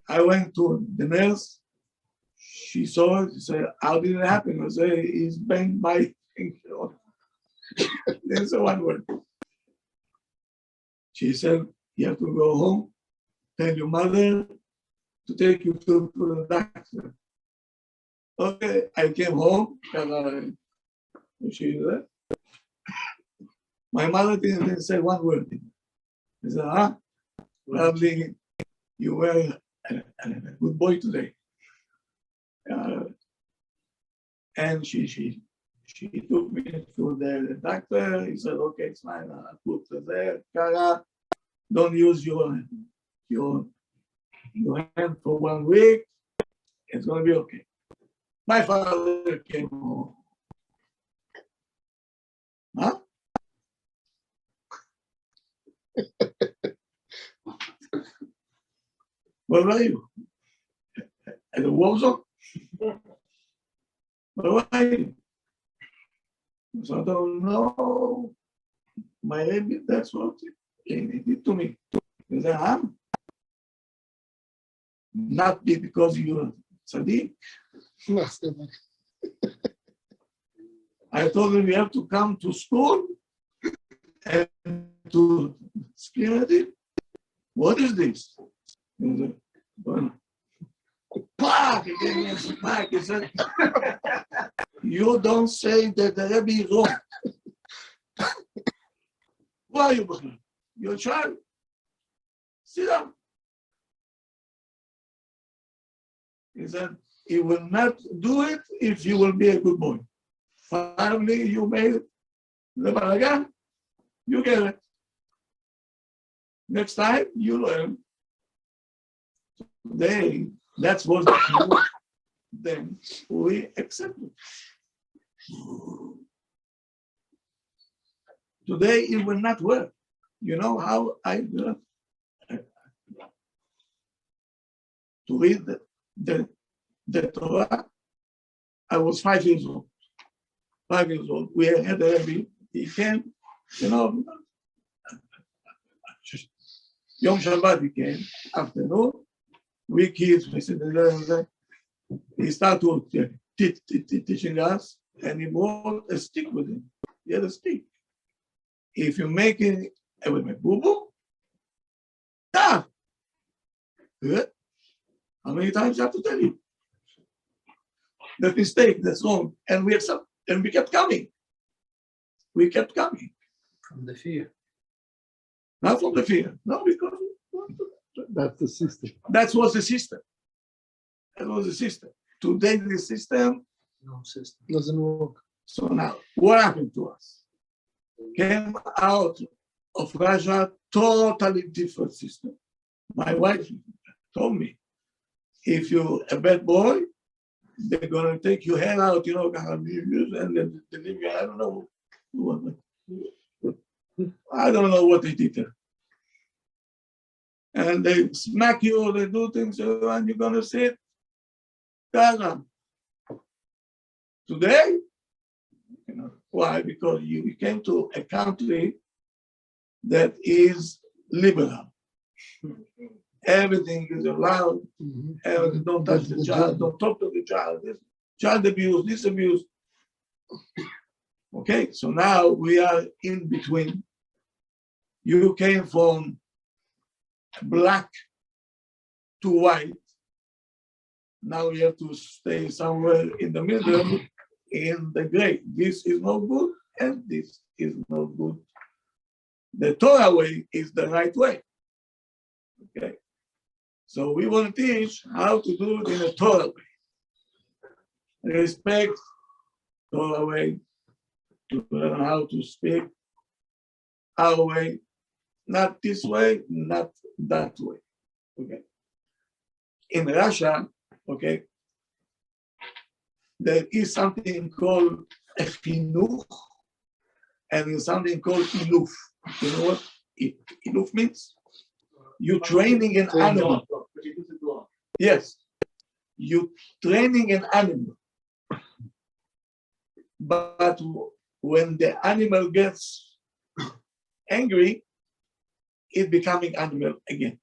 [SPEAKER 2] I went to the nurse. She saw it. She said, how did it happen? I said, he's banged my finger. That's one word. She said, you have to go home, tell your mother to take you to the doctor. Okay, I came home, and she said, my mother didn't say one word. She said, Rabbi, you were a good boy today. And she took me to the doctor. He said, okay, it's fine. I'll put it there. Kara, don't use your hand for 1 week. It's going to be okay. My father came home. Huh? Where were you? At the war zone? Where were you? So I don't know. My baby, that's what he did to me. He said, not be because you're Sadiq. I told him you have to come to school and to security. What is this? He said, well, he gave me a smack. He said, you don't say that the Rabbi is wrong. Who are you, Bachman? You're a child. Sit down. He said, he will not do it if you will be a good boy. Finally, you made the balagan, you get it. Next time, you learn. Today, that's what then we accept it. Today, it will not work. You know how I learned to read the Torah? I was 5 years old. 5 years old. We had a Rabbi. He came, you know, Yom Shabbat he came, afternoon. We kids, we sit there, he started teaching us, and he brought a stick with him. He had a stick. If you make it with a boo-boo, stop. Good. How many times I have to tell you? That mistake, that's wrong. And we accept, and we kept coming. We kept coming.
[SPEAKER 5] From the fear.
[SPEAKER 2] Not from the fear. No, because
[SPEAKER 5] That's the system.
[SPEAKER 2] that was the system. That was the system. Today, the system.
[SPEAKER 5] No system. Doesn't work.
[SPEAKER 2] So now, what happened to us? Came out of Russia, totally different system. My wife told me, if you're a bad boy, they're gonna take your hair out, you know, and then they leave you. I don't know. I don't know what they did there. And they smack you, they do things, and you're gonna sit. Today, you know, why? Because you came to a country that is liberal. Everything is allowed. Everything, don't touch the child, don't talk to the child. This child abuse, this abuse. Okay, so now we are in between. You came from black to white. Now we have to stay somewhere in the middle, in the gray. This is not good, and this is not good. The Torah way is the right way. Okay. So we want to teach how to do it in a Torah way. Respect Torah way, to learn how to speak our way, not this way, not that way. Okay. In Russia, okay, there is something called a chinuch, and there's something called iluf. You know what iluf means? You training an animal. Yes, you training an animal. But when the animal gets angry, it becoming animal again.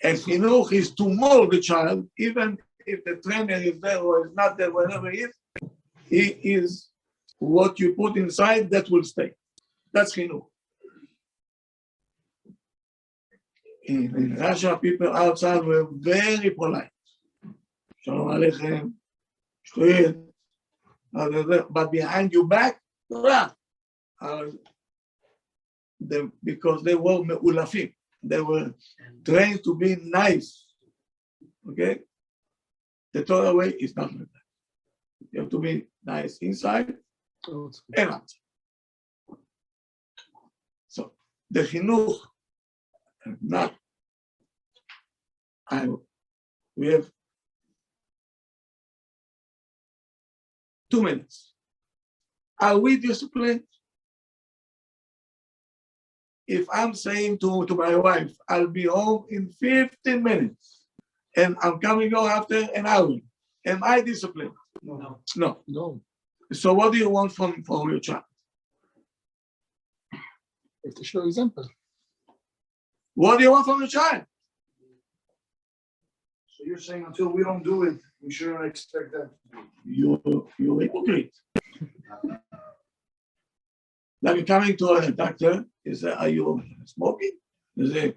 [SPEAKER 2] And chinuch is to mold the child, even if the trainer is there or is not there, whatever he is what you put inside that will stay. That's chinuch. In Russia, people outside were very polite. Shalom Aleichem, shtoyet. But behind your back, because they were me'ulafim. They were trained to be nice. Okay? The Torah way is not like that. You have to be nice inside and outside. So the chinuch, not, we have 2 minutes. Are we disciplined? If I'm saying to my wife, I'll be home in 15 minutes and I'm coming home after an hour, am I disciplined? No. So what do you want from your child?
[SPEAKER 5] You have to show example.
[SPEAKER 2] What do you want from your child?
[SPEAKER 3] So you're saying until we don't do it, we shouldn't expect that.
[SPEAKER 2] You're hypocrite. Like coming to a doctor, he said, are you smoking? He said,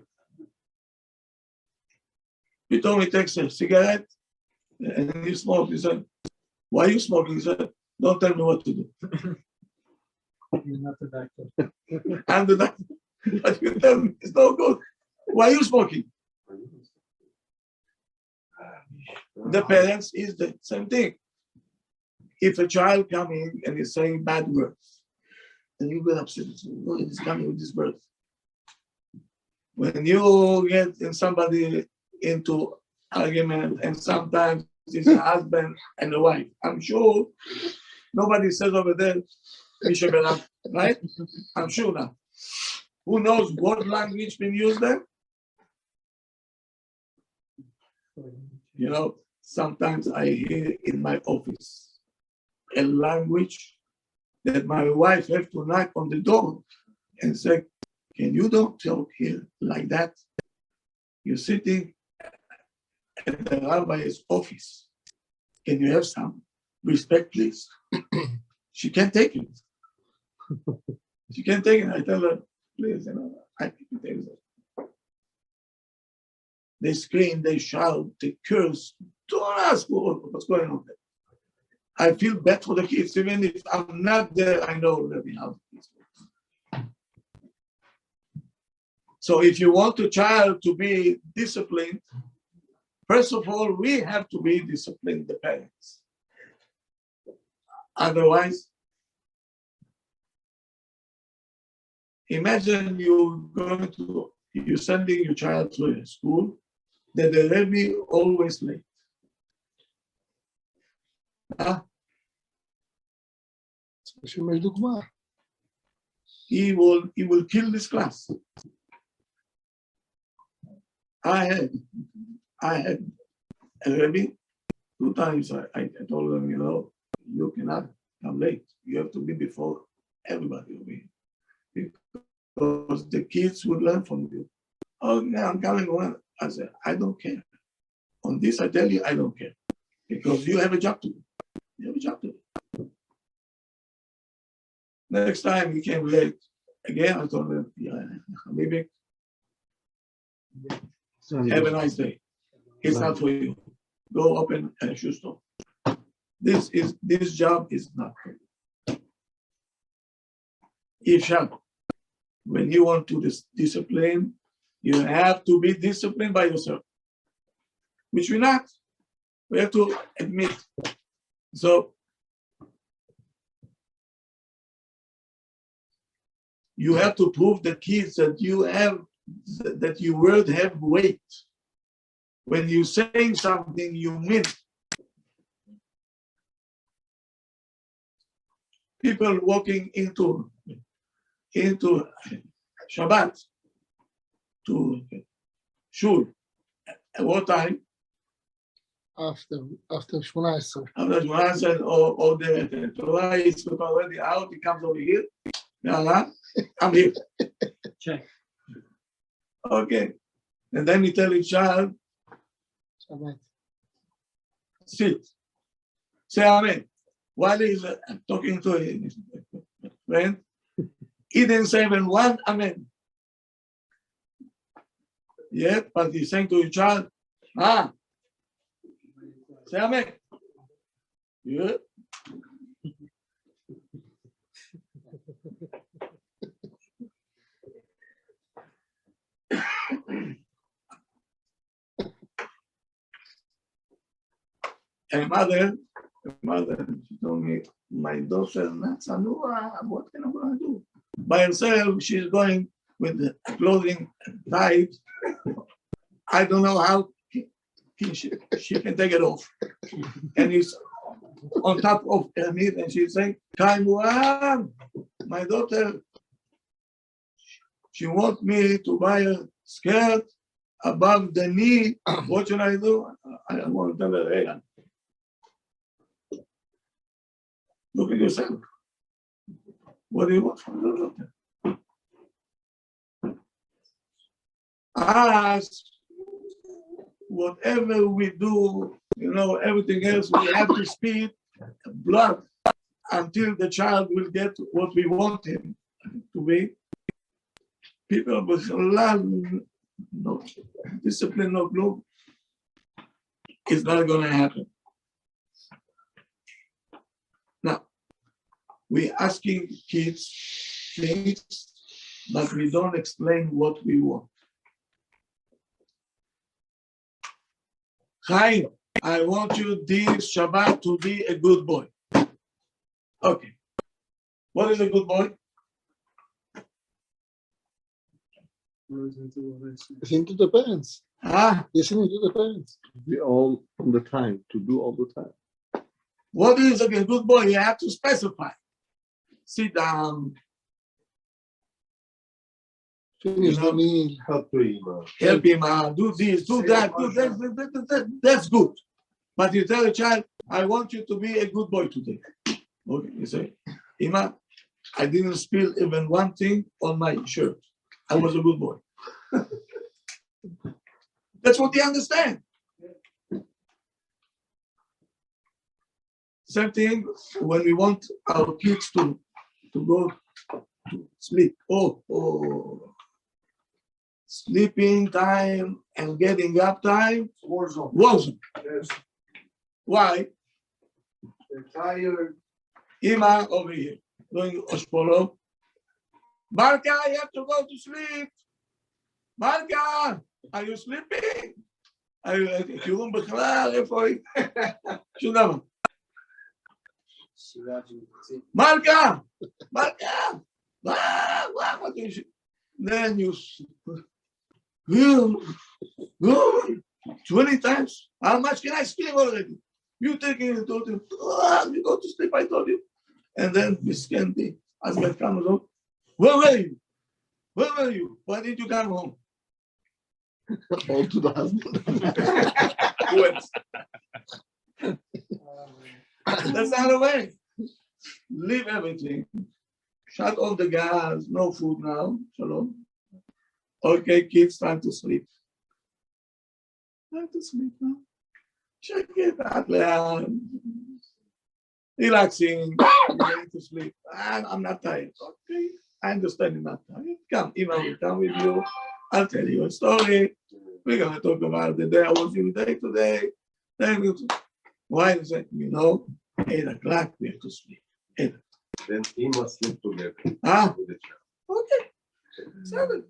[SPEAKER 2] he told me, takes a cigarette and he smoked. He said, why are you smoking? He said, don't tell me what to do.
[SPEAKER 5] You're not the doctor.
[SPEAKER 2] I'm the doctor. But you tell me, it's no good. Why are you smoking? The parents is the same thing. If a child coming and is saying bad words, and you get upset, oh, he's coming with this words. When you get in somebody into argument, and sometimes it's a husband and a wife, I'm sure nobody says over there, right? I'm sure now. Who knows what language been used there? You know, sometimes I hear in my office a language that my wife have to knock on the door and say, can you don't talk here like that? You're sitting at the rabbi's office. Can you have some respect, please? She can't take it. She can't take it. I tell her, please, you know, I can take it. They scream, they shout, they curse. Don't ask what's going on there. I feel bad for the kids. Even if I'm not there, I know already how the kids work. So if you want a child to be disciplined, first of all, we have to be disciplined, the parents. Otherwise, imagine you're sending your child to a school that the Rabbi always late. He will kill this class. I had a Rabbi 2 times. I told him, you know, you cannot come late. You have to be before everybody will be, because the kids would learn from you. Oh, yeah, I'm coming on. I said, I don't care. On this, I tell you, I don't care, because you have a job to do. You have a job to do. Next time he came late again, I told him, yeah, Habibi, have a nice day. It's not for you. Go open a shoe store. This job is not for you. If when you want to discipline, you have to be disciplined by yourself, which we're not. We have to admit. So you have to prove the kids that that your word have weight. When you say something, you mean it. People walking into Shabbat to shul. At what time?
[SPEAKER 5] After 18.
[SPEAKER 2] After Shmuel said, or the Torah is already out, he comes over here. Yeah, I'm here.
[SPEAKER 5] Check.
[SPEAKER 2] Okay. And then he tell his child,
[SPEAKER 5] Shabbat.
[SPEAKER 2] sit. Say amen. While he's talking to his friend, he didn't say even one amen. Yet, but he's saying to his child, say amen. Yeah. And mother, she told me, my daughter, not Sanua, what can I gonna do? By herself, she's going with the clothing tight. I don't know how she can take it off. And he's on top of her knee, and she's saying, Kaimuan, my daughter, she wants me to buy a skirt above the knee. What should I do? I want to tell her, hey, look at yourself. What do you want from your daughter? Ask, whatever we do, everything else, we have to speak blood until the child will get what we want him to be. People with love, no discipline, no glue, it's not going to happen. Now, we're asking kids things, but we don't explain what we want. Chaim, I want you this Shabbat to be a good boy. Okay. What is a good boy?
[SPEAKER 5] Listen to the parents. Listening to the parents.
[SPEAKER 6] Be all the time, to do all the time.
[SPEAKER 2] What is a good boy? You have to specify. Sit down.
[SPEAKER 5] Finish the meal.
[SPEAKER 6] Help him.
[SPEAKER 2] Help him do this, do that. That's good. But you tell a child, I want you to be a good boy today. Okay, you say, Ima, I didn't spill even one thing on my shirt. I was a good boy. That's what they understand. Same thing when we want our kids to go to sleep. Sleeping time and getting up time.
[SPEAKER 3] War zone.
[SPEAKER 2] War zone.
[SPEAKER 3] Yes.
[SPEAKER 2] Why?
[SPEAKER 3] They're tired.
[SPEAKER 2] Ima over here, doing Oshpolo. Marka, you have to go to sleep. Marka, are you sleeping? תראו בכלל, איפה היא? שום דבר. מלכה! מלכה! What is it? Then you 20 times. How much can I scream already? You taking it, told him, you go to sleep, I told you. And then Miss Candy, husband comes home. Where were you? Where were you? Why did you come home?
[SPEAKER 5] All to the husband.
[SPEAKER 2] That's not the way. Leave everything. Shut off the gas. No food now. Shalom. Okay, kids, time to sleep. Time to sleep now. Check it out. Relaxing. Going to sleep. I'm not tired. Okay. I understand you're not tired. Come, Ima will come with you. I'll tell you a story. We're going to talk about the day I was in the day today. Then why is it, 8 o'clock we have to sleep. 8 o'clock.
[SPEAKER 6] Then he must sleep together with
[SPEAKER 2] Ah,
[SPEAKER 6] the child.
[SPEAKER 2] okay. 7.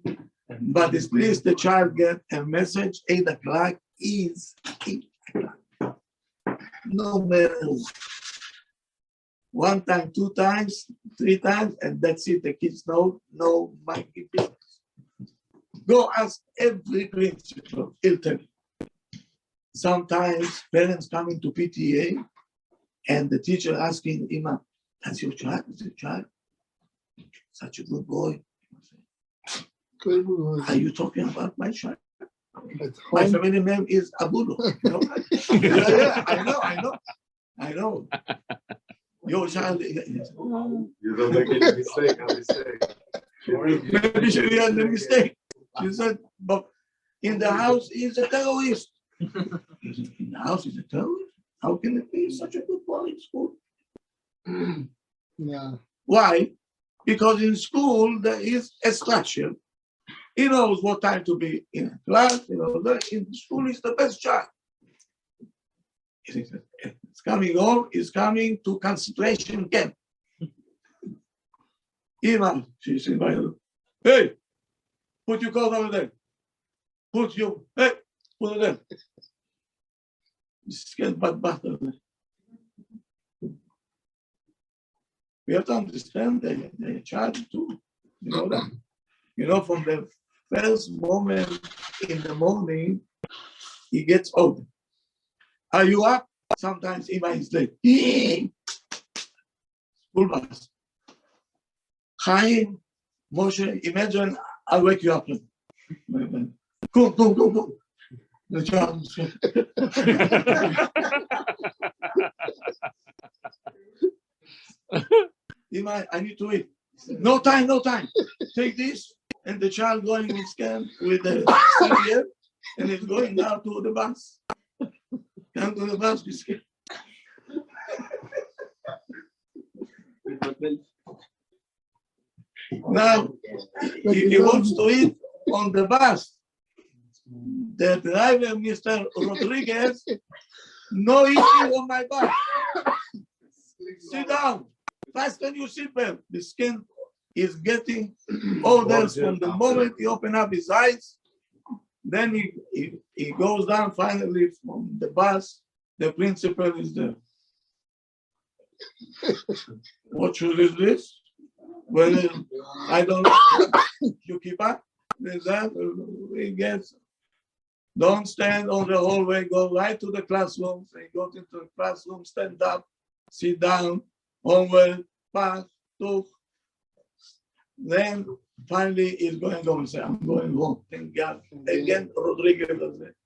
[SPEAKER 2] But at least the child get a message, 8 o'clock is 8 o'clock. No matter. one time, two times, three times, and that's it. The kids know, no monkey business. Go ask every principal, he'll tell you. Sometimes parents coming to PTA and the teacher asking Imam, that's your child? Is your child? Such a good boy. Are you talking about my child? My family name is Abulo. You know? Yeah, I know. Your child.
[SPEAKER 6] You don't make any mistake.
[SPEAKER 2] Maybe she had a mistake. She said, but in the house he's a terrorist. In the house he's a terrorist? How can it be such a good boy in school?
[SPEAKER 5] Yeah.
[SPEAKER 2] Why? Because in school there is a structure. He knows what time to be in class. You know, in school is the best child. It's coming home. It's coming to concentration camp. Imam, she's invited. Hey, put your coat over there. Put it there. Scared but we have to understand the child too. You know that. You know, from the first moment in the morning, he gets old. Are you up? Sometimes Imam is late. School bus. Chaim, Moshe, imagine I'll wake you up. Go. The child. Imam, I need to eat. No time. Take this. And the child going in scan with the CDF and he's going now to the bus. Come to the bus, be scared. Now, if he wants to eat on the bus, the driver, Mr. Rodriguez, no eating on my bus. Sit down. Fasten your seatbelt. The skin is getting orders from the moment he opens up his eyes. Then he goes down finally from the bus. The principal is there. What should is this? Well, I don't know. You keep up. There's that. He gets. Don't stand on the hallway. Go right to the classroom. So he goes into the classroom. Stand up. Sit down. Homework. Pass. Talk. Then finally he's going home and say, I'm going home. Thank God. Again, Rodriguez does it.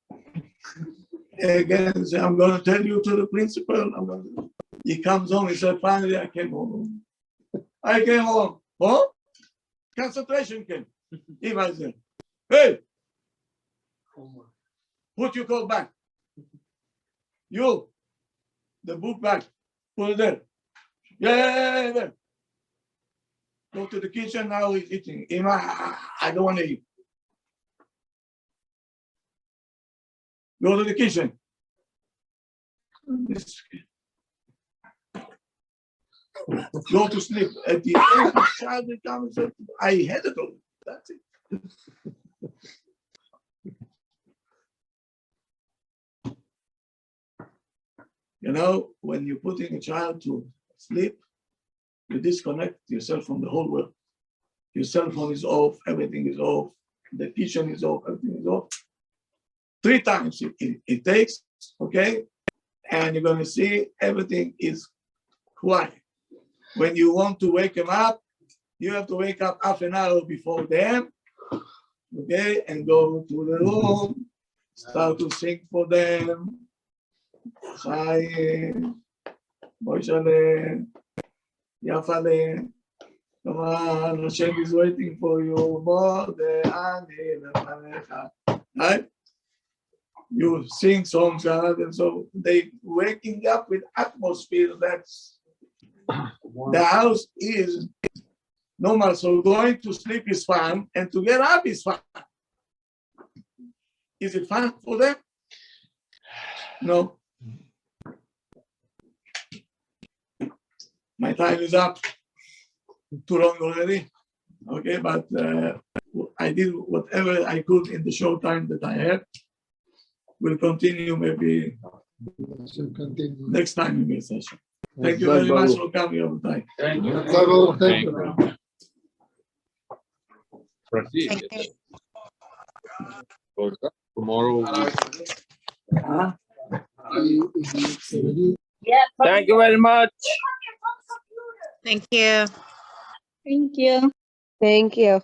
[SPEAKER 2] Again, say, I'm going to tell you to the principal. He comes home. He said, finally, I came home. I came home. Oh? Concentration camp. He was there. Hey! Put your coat back. You, the book back. Put it there. Yeah. Go to the kitchen, now he's eating. I don't want to eat. Go to the kitchen. Go to sleep. At the end, the child will come and say, I had it all. That's it. You know, when you're putting a child to sleep, you disconnect yourself from the whole world. Your cell phone is off, everything is off, the kitchen is off, everything is off. 3 times it takes, okay? And you're going to see everything is quiet. When you want to wake them up, you have to wake up half an hour before them, okay? And go to the room, start to sing for them. Chaim, Moshale, Yafale, come on, Hashem is waiting for you. Right? You sing songs, and so they waking up with atmosphere that's the house is normal. So going to sleep is fun, and to get up is fun. Is it fun for them? No. My time is up. Too long already. Okay, but I did whatever I could in the short time that I had. We'll continue maybe next time in this session. Thank you very much for coming all the time.
[SPEAKER 8] Thank you.
[SPEAKER 5] Thank you.
[SPEAKER 1] Proceed. Tomorrow.
[SPEAKER 8] Thank you very much.
[SPEAKER 9] Thank you.
[SPEAKER 10] Thank you. Thank you.